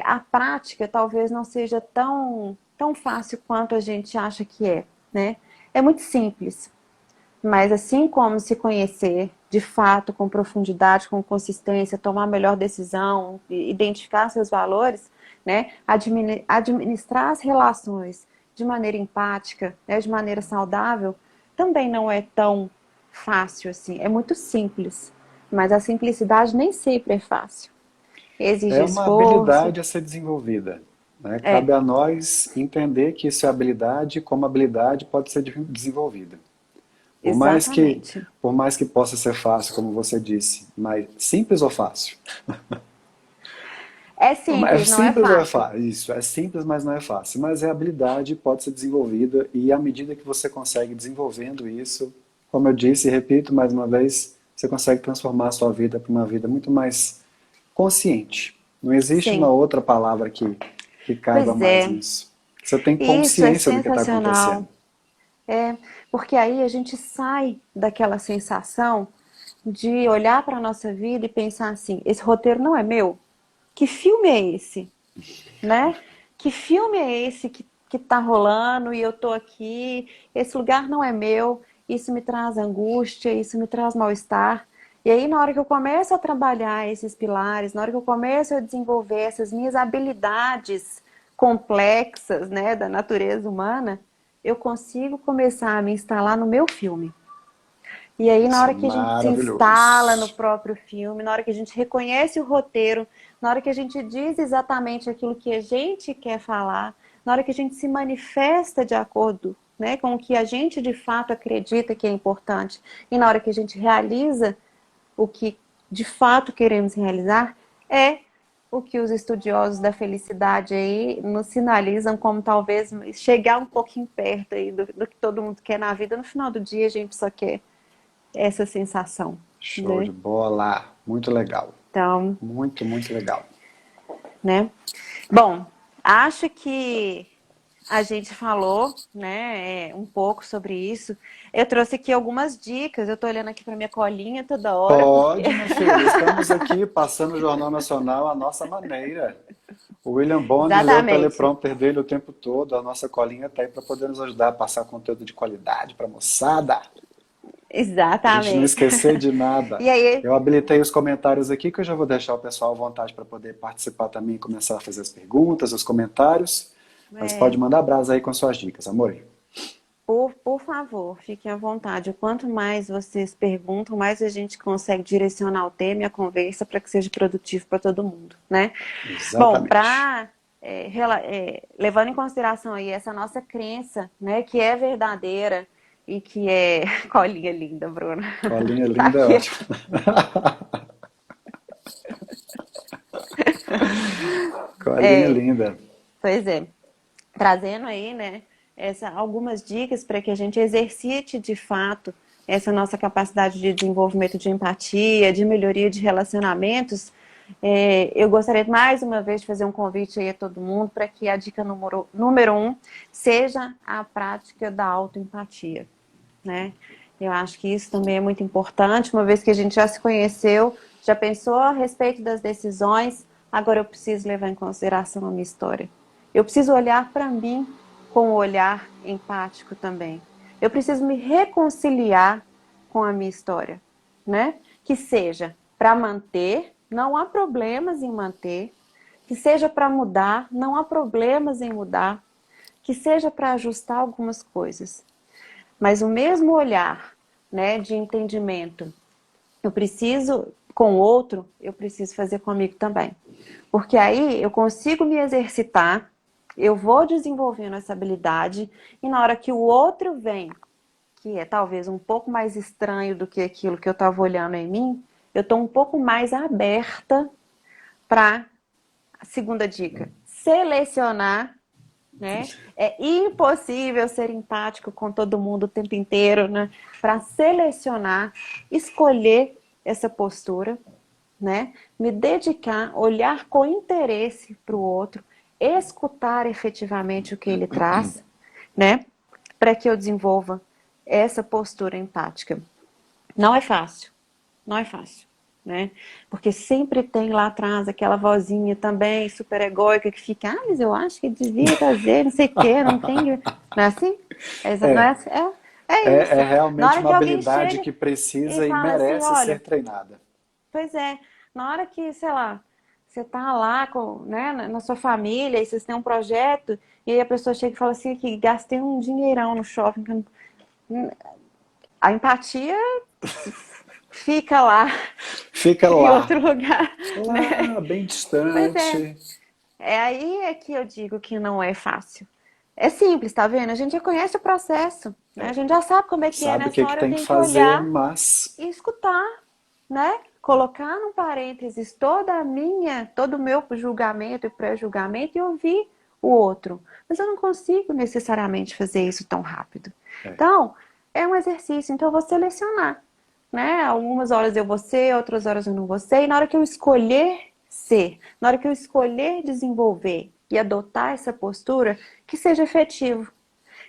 A prática talvez não seja tão fácil quanto a gente acha que é, né? É muito simples. Mas assim como se conhecer de fato, com profundidade, com consistência, tomar a melhor decisão, identificar seus valores, né? Administrar as relações de maneira empática, né? De maneira saudável, também não é tão fácil assim. É muito simples, mas a simplicidade nem sempre é fácil. Exige É uma esforço. habilidade a ser desenvolvida, né? Cabe É, a nós entender que isso é habilidade, como habilidade pode ser desenvolvida. Por mais que, exatamente. por mais que possa ser fácil, como você disse, mas simples ou fácil? É É simples, não é simples ou é fácil. fácil? Isso, é simples, mas não é fácil. Mas é habilidade, pode ser desenvolvida, e à medida que você consegue desenvolvendo isso, como eu disse e repito mais uma vez, você consegue transformar a sua vida para uma vida muito mais consciente. Não existe uma Sim, outra palavra que caiba pois mais é. nisso. Você tem E isso é consciência do que está acontecendo. sensacional. É, porque aí a gente sai daquela sensação de olhar para a nossa vida e pensar assim, esse roteiro não é meu? Que filme é esse? Né? Que filme é esse que tá rolando e eu tô aqui? Esse lugar não é meu. Isso me traz angústia, isso me traz mal-estar. E aí, na hora que eu começo a trabalhar esses pilares, na hora que eu começo a desenvolver essas minhas habilidades complexas, né, da natureza humana, eu consigo começar a me instalar no meu filme. E aí, na Isso é hora que a gente se instala no maravilhoso. próprio filme, na hora que a gente reconhece o roteiro, na hora que a gente diz exatamente aquilo que a gente quer falar, na hora que a gente se manifesta de acordo, né, com o que a gente de fato acredita que é importante, e na hora que a gente realiza o que de fato queremos realizar, é o que os estudiosos da felicidade aí nos sinalizam como talvez chegar um pouquinho perto aí do que todo mundo quer na vida. No final do dia, a gente só quer essa sensação, Show de né? bola. Muito legal. Então, Muito, muito legal. né? Bom, acho que a gente falou, né, um pouco sobre isso. Eu trouxe aqui algumas dicas. Eu tô olhando aqui para minha colinha toda hora, porque Pode, minha filha. Estamos aqui passando o Jornal Nacional à nossa maneira. O William Bonner lê o exatamente, teleprompter dele o tempo todo. A nossa colinha está aí para poder nos ajudar a passar conteúdo de qualidade para a moçada. A gente não exatamente. esquecer de nada. E aí, Eu habilitei os comentários aqui, que eu já vou deixar o pessoal à vontade para poder participar também e começar a fazer as perguntas, os comentários. Mas pode é, mandar brasa aí com suas dicas, amor. por favor, fiquem à vontade. Quanto mais vocês perguntam, mais a gente consegue direcionar o tema e a conversa para que seja produtivo para todo mundo, né? Bom, Exatamente. levando em consideração aí essa nossa crença, né, que é verdadeira e que é colinha linda, Bruna. Colinha Tá linda é aqui. ótimo. Colinha É, linda. pois é. Trazendo aí, né, algumas dicas para que a gente exercite de fato essa nossa capacidade de desenvolvimento de empatia, de melhoria de relacionamentos. Eu gostaria mais uma vez de fazer um convite aí a todo mundo para que a dica número um seja a prática da autoempatia, né? Eu acho que isso também é muito importante, uma vez que a gente já se conheceu, já pensou a respeito das decisões, agora eu preciso levar em consideração a minha história. Eu preciso olhar para mim com um olhar empático também. Eu preciso me reconciliar com a minha história, né? Que seja para manter, não há problemas em manter, que seja para mudar, não há problemas em mudar, que seja para ajustar algumas coisas. Mas o mesmo olhar, né, de entendimento, eu preciso com o outro, eu preciso fazer comigo também. Porque aí eu consigo me exercitar, eu vou desenvolvendo essa habilidade, e na hora que o outro vem, que é talvez um pouco mais estranho do que aquilo que eu estava olhando em mim, eu estou um pouco mais aberta para a segunda dica, selecionar, né? É impossível ser empático com todo mundo o tempo inteiro, né? Para selecionar, escolher essa postura, né? Me dedicar, olhar com interesse para o outro, escutar efetivamente o que ele traz, né? Para que eu desenvolva essa postura empática. Não é fácil, não é fácil, né? Porque sempre tem lá atrás aquela vozinha também super egóica que fica, mas eu acho que devia trazer, não sei o quê, não tem. Não é assim? Não é, É, assim? É é isso. Na realmente hora uma que alguém habilidade chega que e precisa e fala assim, merece ser olha, treinada. pois é, na hora que, sei lá, você tá lá com, né, na sua família e vocês têm um projeto, e aí a pessoa chega e fala assim, que gastei um dinheirão no shopping. A empatia fica lá Fica em lá, outro lugar, né? lá, bem Pois é, distante. aí é que eu digo que não é fácil. É simples, tá vendo? A gente já conhece o processo, né? A gente já sabe como é que é. Sabe o Nessa que hora eu tem que tenho que fazer, olhar mas e escutar, né? Colocar num parênteses todo o meu julgamento e pré-julgamento e ouvir o outro. Mas eu não consigo necessariamente fazer isso tão rápido. é, Então, é um exercício, então eu vou selecionar, né? Algumas horas eu vou ser, outras horas eu não vou ser, e na hora que eu escolher ser, na hora que eu escolher desenvolver e adotar essa postura, que seja efetivo,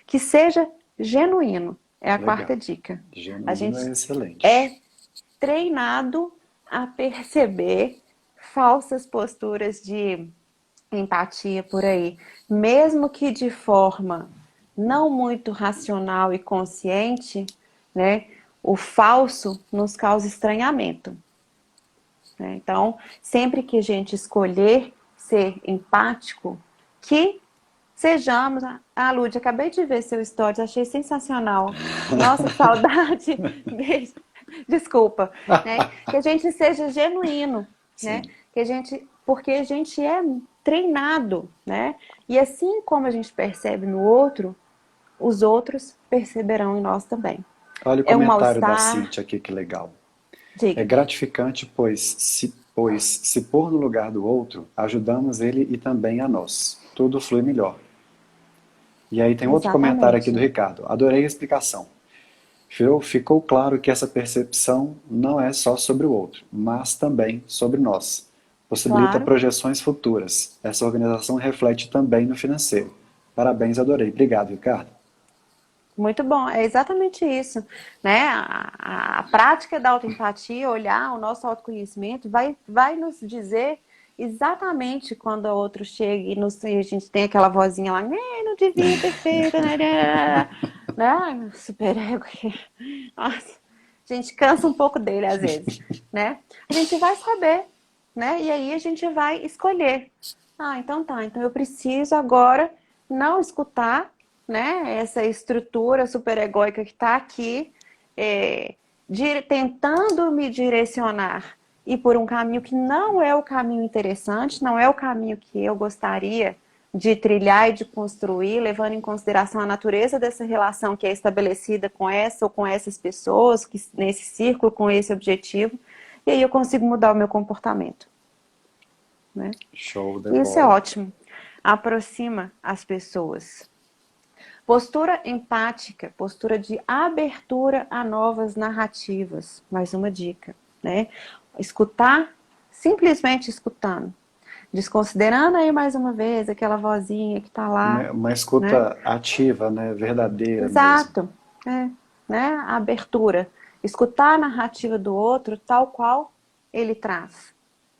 que seja genuíno. É a quarta Legal. dica. A Genuíno é gente excelente. é treinado a perceber falsas posturas de empatia por aí, mesmo que de forma não muito racional e consciente, né? O falso nos causa estranhamento, né? Então, sempre que a gente escolher ser empático, que sejamos. Ah, Lúdia, acabei de ver seu stories, achei sensacional. Nossa, que saudade. Beijo. Desculpa, né? Que a gente seja genuíno, né? Sim. Que a gente, porque a gente é treinado, né? E assim como a gente percebe no outro, os outros perceberão em nós também. Olha o É um comentário da mal-estar, Cintia aqui, que legal. É diga. gratificante, pois se pôr no lugar do outro, ajudamos ele e também a nós. Tudo flui melhor. E aí tem outro comentário aqui do Exatamente. Ricardo. Adorei a explicação. Ficou claro que essa percepção não é só sobre o outro, mas também sobre nós. Possibilita Claro. projeções futuras. Essa organização reflete também no financeiro. Parabéns, adorei. Obrigado, Ricardo. Muito bom, é exatamente isso, né? A prática da autoempatia, olhar o nosso autoconhecimento, vai nos dizer exatamente quando o outro chega e a gente tem aquela vozinha lá, não devia ter feito, né? Super ego. Nossa, a gente cansa um pouco dele às vezes, né? A gente vai saber, né? E aí a gente vai escolher. Ah, então tá, então eu preciso agora não escutar, né, essa estrutura superegóica que está aqui, é, tentando me direcionar e por um caminho que não é o caminho interessante, não é o caminho que eu gostaria de trilhar e de construir, levando em consideração a natureza dessa relação que é estabelecida com essa ou com essas pessoas, que, nesse círculo, com esse objetivo, e aí eu consigo mudar o meu comportamento, né? Show de Isso é bola. ótimo. Aproxima as pessoas. Postura empática, postura de abertura a novas narrativas. Mais uma dica, né? Escutar, simplesmente escutando. Desconsiderando aí mais uma vez aquela vozinha que tá lá, Uma né? escuta ativa, né? Verdadeira mesmo. Exato, é, né? A abertura. Escutar a narrativa do outro tal qual ele traz,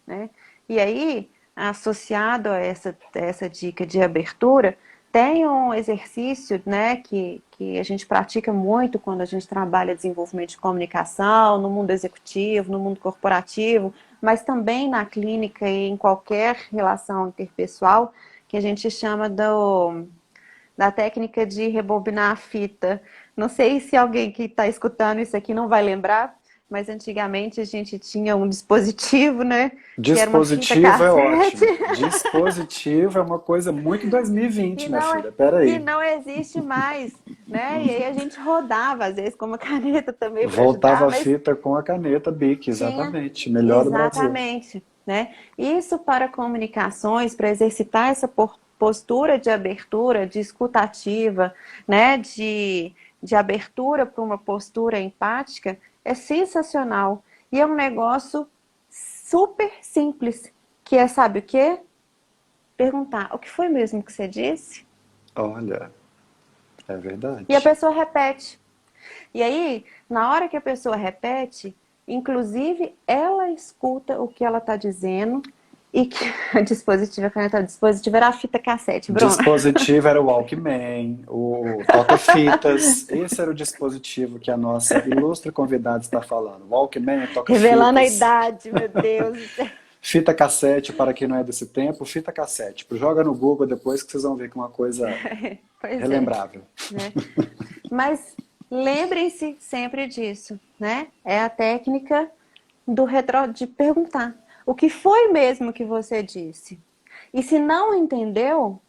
né? E aí, associado a essa dica de abertura, tem um exercício, né, que a gente pratica muito quando a gente trabalha desenvolvimento de comunicação, no mundo executivo, no mundo corporativo, mas também na clínica e em qualquer relação interpessoal, que a gente chama da técnica de rebobinar a fita. Não sei se alguém que está escutando isso aqui não vai lembrar, mas antigamente a gente tinha um dispositivo, né? Que era uma fita Dispositivo é cassete. ótimo. Dispositivo é uma coisa muito E 2020, minha não, filha. Pera que aí. não existe mais, né? E aí a gente rodava, às vezes, com uma caneta também para Voltava ajudar, a mas fita com a caneta Bic, tinha exatamente. Melhor do Brasil. exatamente, né? Isso para comunicações, para exercitar essa postura de abertura, de escutativa, né? De abertura para uma postura empática, é sensacional. E é um negócio super simples, que é, sabe o quê? Perguntar, o que foi mesmo que você disse? Olha, é E a verdade. pessoa repete. E aí, na hora que a pessoa repete, inclusive ela escuta o que ela está dizendo e que a dispositivo, a caneta dispositiva era a fita cassete, Bruna. Dispositivo era o Walkman, o toca-fitas. Esse era o dispositivo que a nossa ilustre convidada está falando. Walkman, Revelando a toca-fitas. idade, meu Deus do céu. Fita cassete, para quem não é desse tempo, fita cassete. Joga no Google depois que vocês vão ver que é uma coisa Pois é, relembrável. né? Mas lembrem-se sempre disso, né? É a técnica do de perguntar. O que foi mesmo que você disse? E se não entendeu,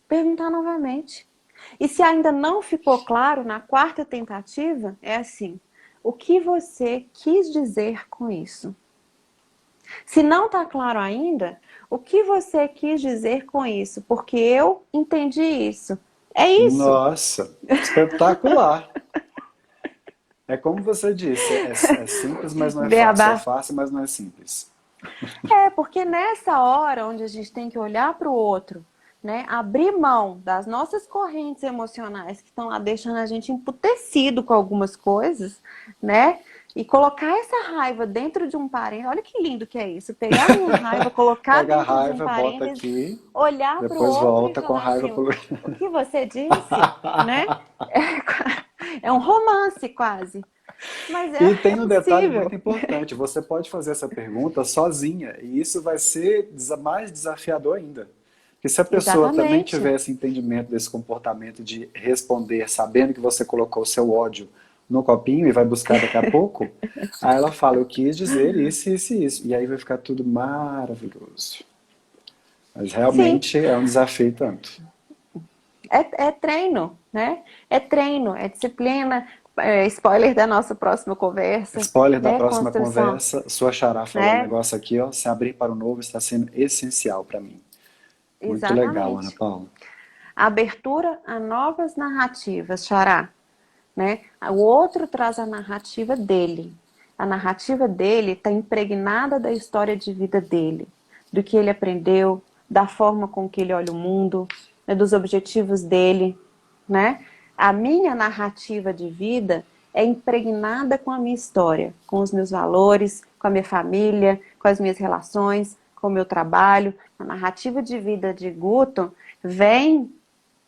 perguntar novamente. E se ainda não ficou claro, na quarta tentativa, é assim: o que você quis dizer com isso? Se não está claro ainda, o que você quis dizer com isso? Porque eu entendi isso. É isso. Nossa, espetacular. É como você disse, é simples, mas não é fácil. É Beabá. fácil, mas não é simples. É, porque nessa hora onde a gente tem que olhar para o outro, né, abrir mão das nossas correntes emocionais que estão lá deixando a gente emputecido com algumas coisas, né, e colocar essa raiva dentro de um parênteses. Olha que lindo que é isso, pegar a minha raiva, colocar Pega a dentro de um raiva, bota parênteses, aqui, olhar para o depois outro e volta com falar raiva assim, pro lugar. o que você disse, né? É um romance quase, mas E é tem um detalhe possível. muito importante: você pode fazer essa pergunta sozinha, e isso vai ser mais desafiador ainda. Porque se a pessoa também Exatamente. tiver esse entendimento desse comportamento de responder sabendo que você colocou o seu ódio no copinho e vai buscar daqui a pouco, aí ela fala, eu quis dizer isso, isso e isso. E aí vai ficar tudo maravilhoso. Mas Sim, realmente é um desafio tanto. é treino, né? É treino, é disciplina. Spoiler da nossa próxima conversa, Spoiler da né? próxima Construção, conversa, sua xará falou um né? negócio aqui, ó, se abrir para o novo está sendo essencial para mim. Muito legal, Ana Exatamente. Paula. Abertura a novas narrativas, Xará, né? O outro traz a narrativa dele. A narrativa dele está impregnada da história de vida dele, do que ele aprendeu, da forma com que ele olha o mundo, né, dos objetivos dele, né? A minha narrativa de vida é impregnada com a minha história, com os meus valores, com a minha família, com as minhas relações, com o meu trabalho. A narrativa de vida de Guto vem,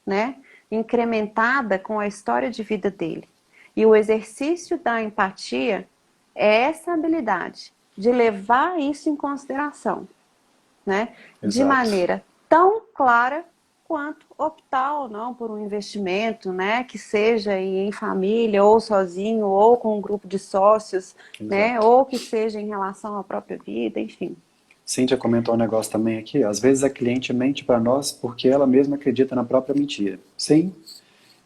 né, incrementada com a história de vida dele. E o exercício da empatia é essa habilidade de levar isso em consideração, né, de Exato. maneira tão clara quanto optar ou não por um investimento, né, que seja em família, ou sozinho, ou com um grupo de sócios, né, Exato. ou que seja em relação à própria vida, enfim. Cíntia comentou um negócio também aqui. Às vezes a cliente mente para nós porque ela mesma acredita na própria mentira. Sim,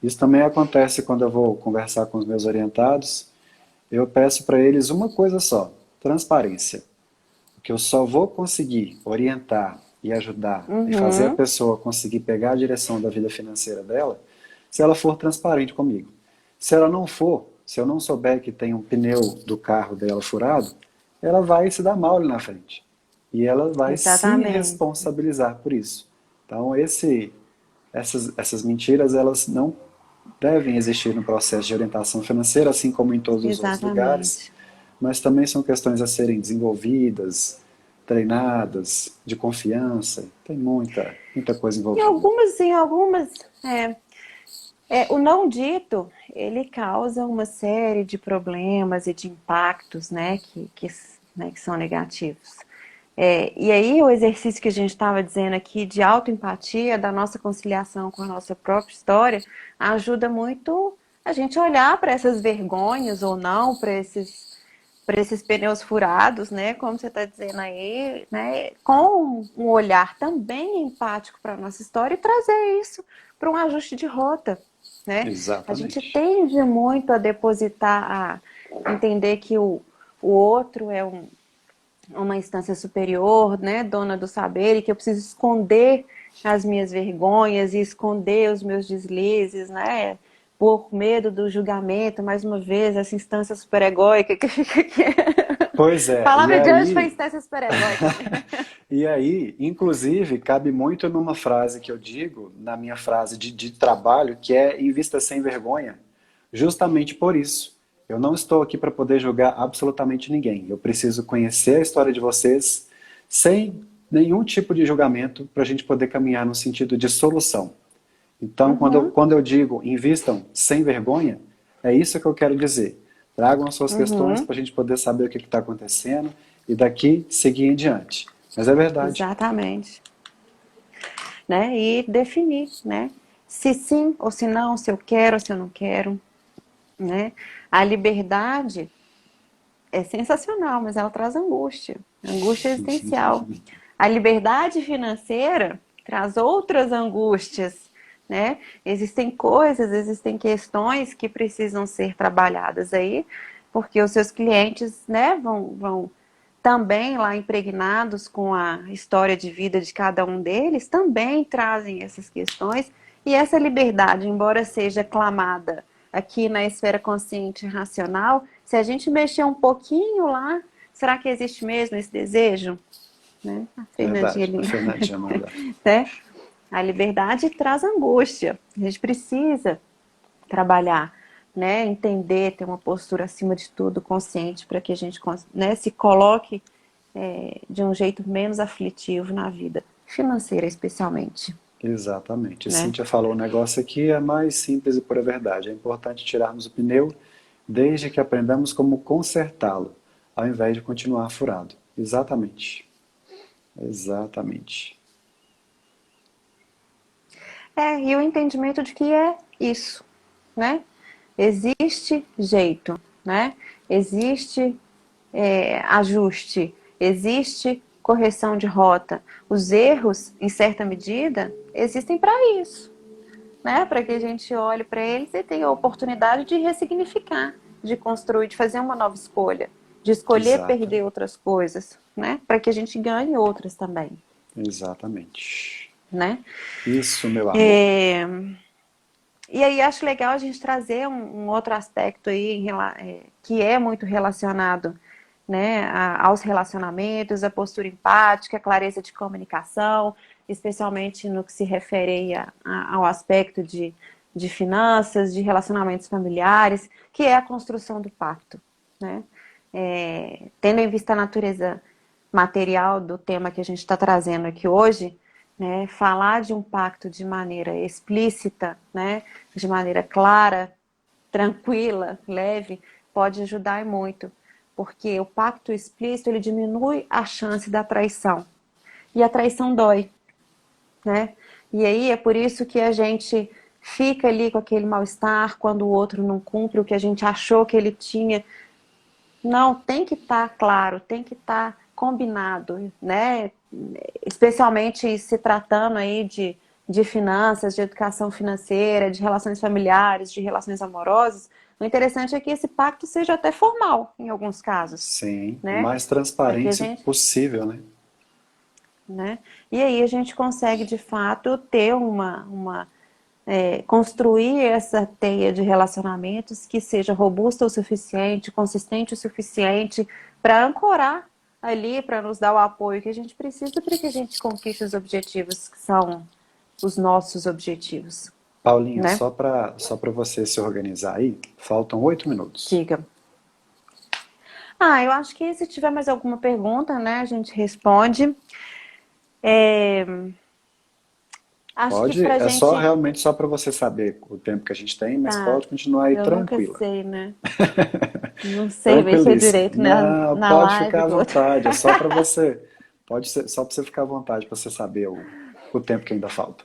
isso também acontece quando eu vou conversar com os meus orientados. Eu peço para eles uma coisa só: transparência. Porque eu só vou conseguir orientar e ajudar e fazer a Uhum, pessoa conseguir pegar a direção da vida financeira dela se ela for transparente comigo. Se ela não for, se eu não souber que tem um pneu do carro dela furado, ela vai se dar mal ali na frente. E ela vai se exatamente, responsabilizar por isso. Então, essas mentiras, elas não devem existir no processo de orientação financeira, assim como em todos os outros lugares, exatamente. mas também são questões a serem desenvolvidas, treinadas, de confiança. Tem muita coisa envolvida. Em algumas, é, o não dito, ele causa uma série de problemas e de impactos, né, que são negativos. E aí o exercício que a gente estava dizendo aqui de autoempatia, da nossa conciliação com a nossa própria história, ajuda muito a gente olhar para essas vergonhas ou não, para esses pneus furados, né, como você está dizendo aí, né, com um olhar também empático para a nossa história e trazer isso para um ajuste de rota, né? A gente Exatamente. tende muito a depositar, a entender que o outro é uma instância superior, né, dona do saber, e que eu preciso esconder as minhas vergonhas e esconder os meus deslizes, né, por medo do julgamento, mais uma vez, essa instância superegóica que fica aqui. Pois é, e Palavra de hoje foi aí, instância superegóica. e aí, inclusive, cabe muito numa frase que eu digo, na minha frase de trabalho, que é invista sem vergonha, justamente por isso. Eu não estou aqui para poder julgar absolutamente ninguém. Eu preciso conhecer a história de vocês sem nenhum tipo de julgamento para a gente poder caminhar no sentido de solução. Então, Uhum, quando eu digo invistam sem vergonha, é isso que eu quero dizer. Tragam as suas questões uhum, para a gente poder saber o que está acontecendo e daqui seguir em diante. Mas é verdade. exatamente. Né? E definir, né? Se sim ou se não, se eu quero ou se eu não quero, né? A liberdade é sensacional, mas ela traz angústia, angústia existencial. A liberdade financeira traz outras angústias, né? Existem coisas, existem questões que precisam ser trabalhadas aí, porque os seus clientes, né, vão também lá impregnados com a história de vida de cada um deles, também trazem essas questões, e essa liberdade, embora seja clamada aqui na esfera consciente e racional, se a gente mexer um pouquinho lá, será que existe mesmo esse desejo? Né? A Fernandinha Verdade, a ali, Fernandinha manda. né? A liberdade traz angústia. A gente precisa trabalhar, né? Entender, ter uma postura acima de tudo, consciente, para que a gente, né, se coloque de um jeito menos aflitivo na vida, financeira especialmente, Exatamente. né? Cíntia falou um negócio aqui, é mais simples e pura verdade. É importante tirarmos o pneu desde que aprendamos como consertá-lo, ao invés de continuar furado. Exatamente. Exatamente. E o entendimento de que é isso, né? Existe jeito, né? Existe ajuste, existe correção de rota. Os erros, em certa medida, existem para isso, né? Para que a gente olhe para eles e tenha a oportunidade de ressignificar, de construir, de fazer uma nova escolha, de escolher Exata. perder outras coisas, né? Para que a gente ganhe outras também, Exatamente. né? Isso, meu amor. É, E aí acho legal a gente trazer um outro aspecto aí que é muito relacionado, né, aos relacionamentos, a postura empática, a clareza de comunicação, especialmente no que se refere aí ao aspecto de finanças, de relacionamentos familiares, que é a construção do pacto, né? Tendo em vista a natureza material do tema que a gente está trazendo aqui hoje, né, falar de um pacto de maneira explícita, né, de maneira clara, tranquila, leve, pode ajudar muito, porque o pacto explícito ele diminui a chance da traição e a traição dói, né? E aí é por isso que a gente fica ali com aquele mal-estar quando o outro não cumpre o que a gente achou que ele tinha. Não, tem que estar claro, tem que estar combinado, né? Especialmente se tratando aí de finanças, de educação financeira, de relações familiares, de relações amorosas. O interessante é que esse pacto seja até formal, em alguns casos, Sim, o né? mais Para que a transparente gente, possível, né? né? E aí a gente consegue, de fato, ter construir essa teia de relacionamentos que seja robusta o suficiente, consistente o suficiente para ancorar ali, para nos dar o apoio que a gente precisa para que a gente conquiste os objetivos que são os nossos objetivos, Paulinha, né? só para você se organizar aí, faltam 8 minutos. Diga. Eu acho que se tiver mais alguma pergunta, né, a gente responde. É, Acho que Pode, pra é só gente. realmente só para você saber o tempo que a gente tem, mas Tá, pode continuar aí eu nunca tranquila. sei, né? Não sei mexer Tranquilíssima. direito Não, na pode ficar live à do outro. vontade, é só para você. Pode ser só para você ficar à vontade, para você saber o tempo que ainda falta.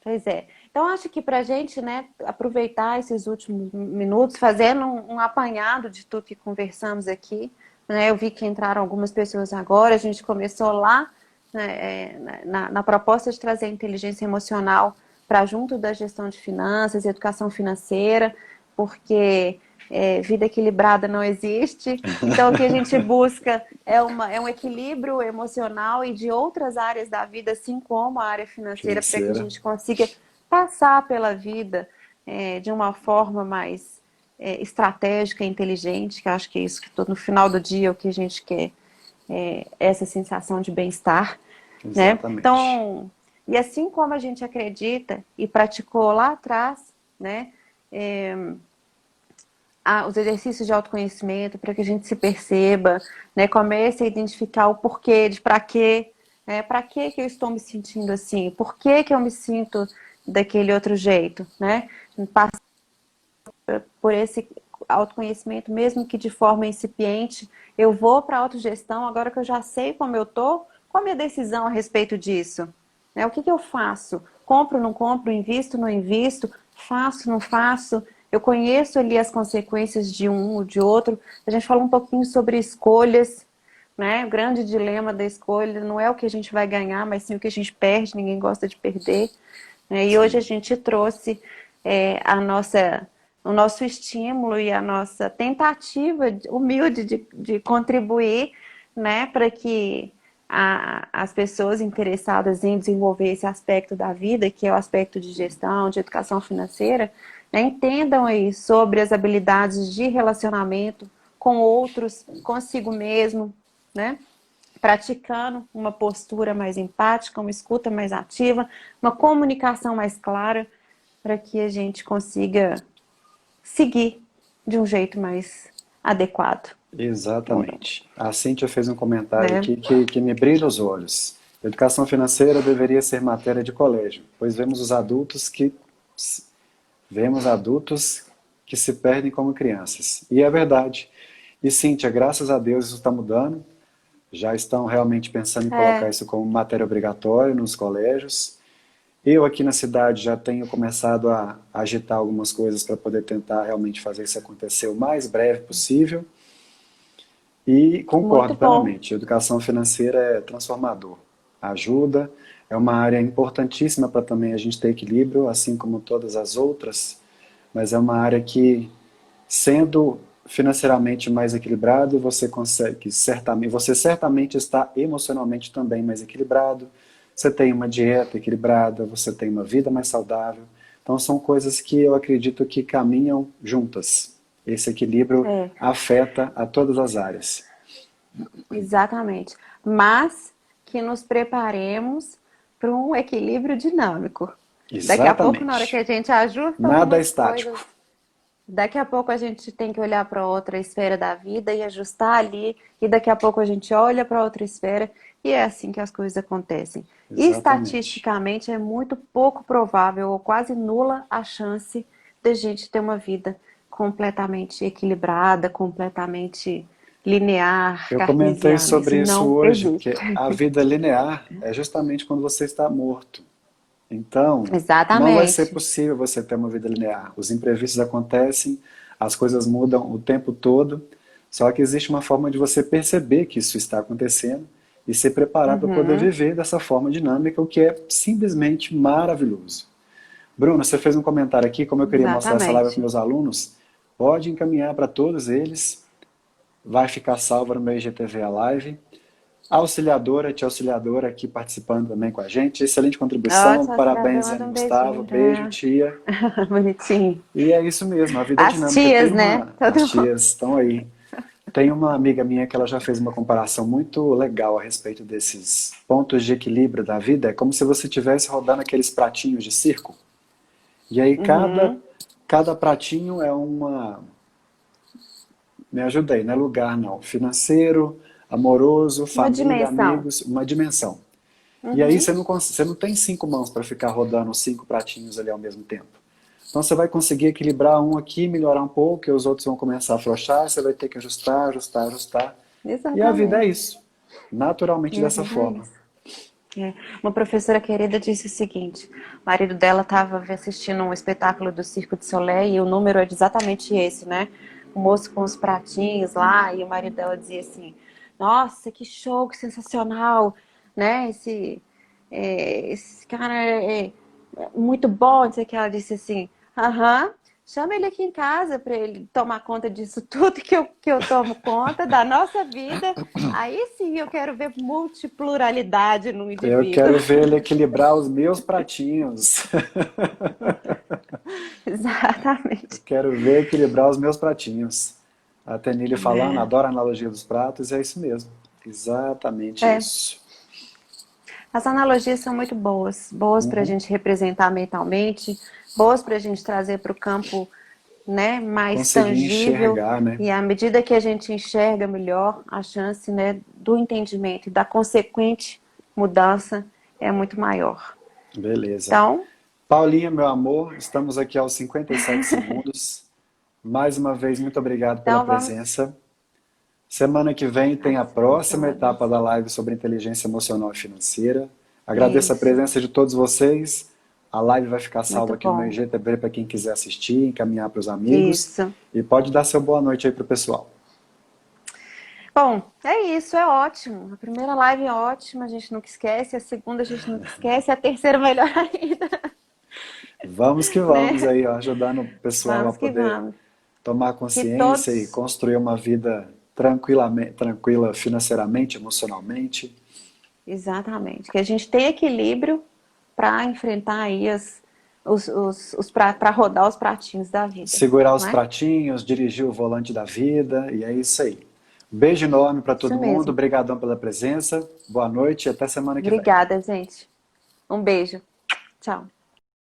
Pois é. Então, acho que para a gente, né, aproveitar esses últimos minutos, fazendo um apanhado de tudo que conversamos aqui, né, eu vi que entraram algumas pessoas agora, a gente começou lá, né, na proposta de trazer a inteligência emocional para junto da gestão de finanças, educação financeira, porque vida equilibrada não existe. Então, o que a gente busca é um equilíbrio emocional e de outras áreas da vida, assim como a área financeira, para que a Financeira. gente consiga passar pela vida de uma forma mais estratégica e inteligente, que eu acho que é isso que no final do dia o que a gente quer essa sensação de bem-estar, né? Exatamente. Então, e assim como a gente acredita e praticou lá atrás, né? Os exercícios de autoconhecimento para que a gente se perceba, né? Comece a identificar o porquê, de para quê, né? Para que eu estou me sentindo assim? Por que eu me sinto daquele outro jeito, né? Passar por esse autoconhecimento, mesmo que de forma incipiente, eu vou para a autogestão, agora que eu já sei como eu tô, qual a minha decisão a respeito disso? Né? O que eu faço? Compro, não compro, invisto, não invisto, faço, não faço? Eu conheço ali as consequências de um ou de outro. A gente falou um pouquinho sobre escolhas, né? O grande dilema da escolha não é o que a gente vai ganhar, mas sim o que a gente perde, ninguém gosta de perder. Né? E hoje a Sim. gente trouxe o nosso estímulo e a nossa tentativa humilde de contribuir, né, para que as pessoas interessadas em desenvolver esse aspecto da vida, que é o aspecto de gestão, de educação financeira, né? Entendam aí sobre as habilidades de relacionamento com outros, consigo mesmo, né? Praticando uma postura mais empática, uma escuta mais ativa, uma comunicação mais clara, para que a gente consiga seguir de um jeito mais adequado, Exatamente. A Cíntia fez um comentário né? aqui que me brilha os olhos. Educação financeira deveria ser matéria de colégio, pois vemos adultos que se perdem como crianças. E é verdade. E Cíntia, graças a Deus isso está mudando. Já estão realmente pensando em colocar É, isso como matéria obrigatória nos colégios. Eu aqui na cidade já tenho começado a agitar algumas coisas para poder tentar realmente fazer isso acontecer o mais breve possível. E muito concordo bom. plenamente, educação financeira é transformador, ajuda, é uma área importantíssima para também a gente ter equilíbrio, assim como todas as outras, mas é uma área que, sendo financeiramente mais equilibrado, você certamente está emocionalmente também mais equilibrado, você tem uma dieta equilibrada, você tem uma vida mais saudável, então são coisas que eu acredito que caminham juntas. Esse equilíbrio É, afeta a todas as áreas. exatamente. Mas que nos preparemos para um equilíbrio dinâmico. Daqui a pouco, na hora que Exatamente. a gente ajusta Nada é algumas estático. coisas, daqui a pouco a gente tem que olhar para outra esfera da vida e ajustar ali, e daqui a pouco a gente olha para outra esfera, e é assim que as coisas acontecem. E Exatamente. estatisticamente é muito pouco provável, ou quase nula, a chance de gente ter uma vida completamente equilibrada, completamente linear, Eu comentei cartesiana. Isso sobre isso não hoje, existe. que a vida linear é justamente quando você está morto. Então, não vai ser Exatamente. possível você ter uma vida linear. Os imprevistos acontecem, as coisas mudam o tempo todo, só que existe uma forma de você perceber que isso está acontecendo e se preparar para poder Uhum, viver dessa forma dinâmica, o que é simplesmente maravilhoso. Bruno, você fez um comentário aqui, como eu queria mostrar essa live para exatamente. meus alunos, pode encaminhar para todos eles, vai ficar salva no meu IGTV a live. A auxiliadora, tia auxiliadora aqui participando também com a gente, excelente Ó, contribuição, só se ela parabéns, manda Ana e um Gustavo, beijinho beijo, pra tia. ela. Bonitinho. E é isso mesmo, a vida é As dinâmica. Tem tias, né? uma, as Todo mundo. tias estão aí. Tem uma amiga minha que ela já fez uma comparação muito legal a respeito desses pontos de equilíbrio da vida. É como se você estivesse rodando aqueles pratinhos de circo. E aí Uhum. cada pratinho é uma, me ajuda aí, não é lugar não, financeiro, amoroso, Uma família, dimensão. amigos, uma dimensão. E aí Uhum. você não tem 5 mãos para ficar rodando os 5 pratinhos ali ao mesmo tempo. Então você vai conseguir equilibrar um aqui, melhorar um pouco, e os outros vão começar a afrouxar, você vai ter que ajustar, ajustar, ajustar. E a vida é Exatamente. isso, naturalmente E a dessa vida é forma. isso. É. Uma professora querida disse o seguinte: o marido dela estava assistindo um espetáculo do Circo de Soleil e o número é exatamente esse, né? O moço com os pratinhos lá, e o marido dela dizia assim: Nossa, que show, que sensacional, né? Esse cara é muito bom. Não sei o que ela disse assim: Aham, chama ele aqui em casa para ele tomar conta disso tudo que eu tomo conta da nossa vida. Aí sim eu quero ver multipluralidade no Eu indivíduo. quero ver ele equilibrar os meus pratinhos. Eu Exatamente. quero ver equilibrar os meus pratinhos. A Tenille falando, É. adoro a analogia dos pratos, é isso mesmo. Exatamente É. isso. As analogias são muito boas, boas para a Uhum. gente representar mentalmente, boas para a gente trazer para o campo, né, mais Conseguir tangível. enxergar, né? E à medida que a gente enxerga melhor, a chance, né, do entendimento e da consequente mudança é muito maior. Beleza. Então, Paulinha, meu amor, estamos aqui aos 57 segundos. Mais uma vez, muito obrigado pela então vamos. presença. Semana que vem À tem a próxima disposição. etapa da live sobre inteligência emocional e financeira. Agradeço a Isso, presença de todos vocês. A live vai ficar salva muito aqui no meu bom. IGTV para quem quiser assistir, encaminhar para os amigos. Isso. E pode dar seu boa noite aí para o pessoal. Bom, é isso, é ótimo. A primeira live é ótima, a gente nunca esquece, a segunda a gente nunca esquece, a terceira melhor ainda, Vamos que vamos né? aí, ó, ajudando o pessoal a Vamos que poder vamos. tomar Que consciência e todos, construir uma vida tranquila financeiramente, emocionalmente. exatamente, que a gente tenha equilíbrio para enfrentar aí as, para rodar os pratinhos da vida, Segurar os não é? pratinhos, dirigir o volante da vida, e é isso aí. Beijo enorme para Isso todo mundo, mesmo. obrigadão pela presença, boa noite e até semana que vem. Obrigada, gente. Um beijo. Tchau.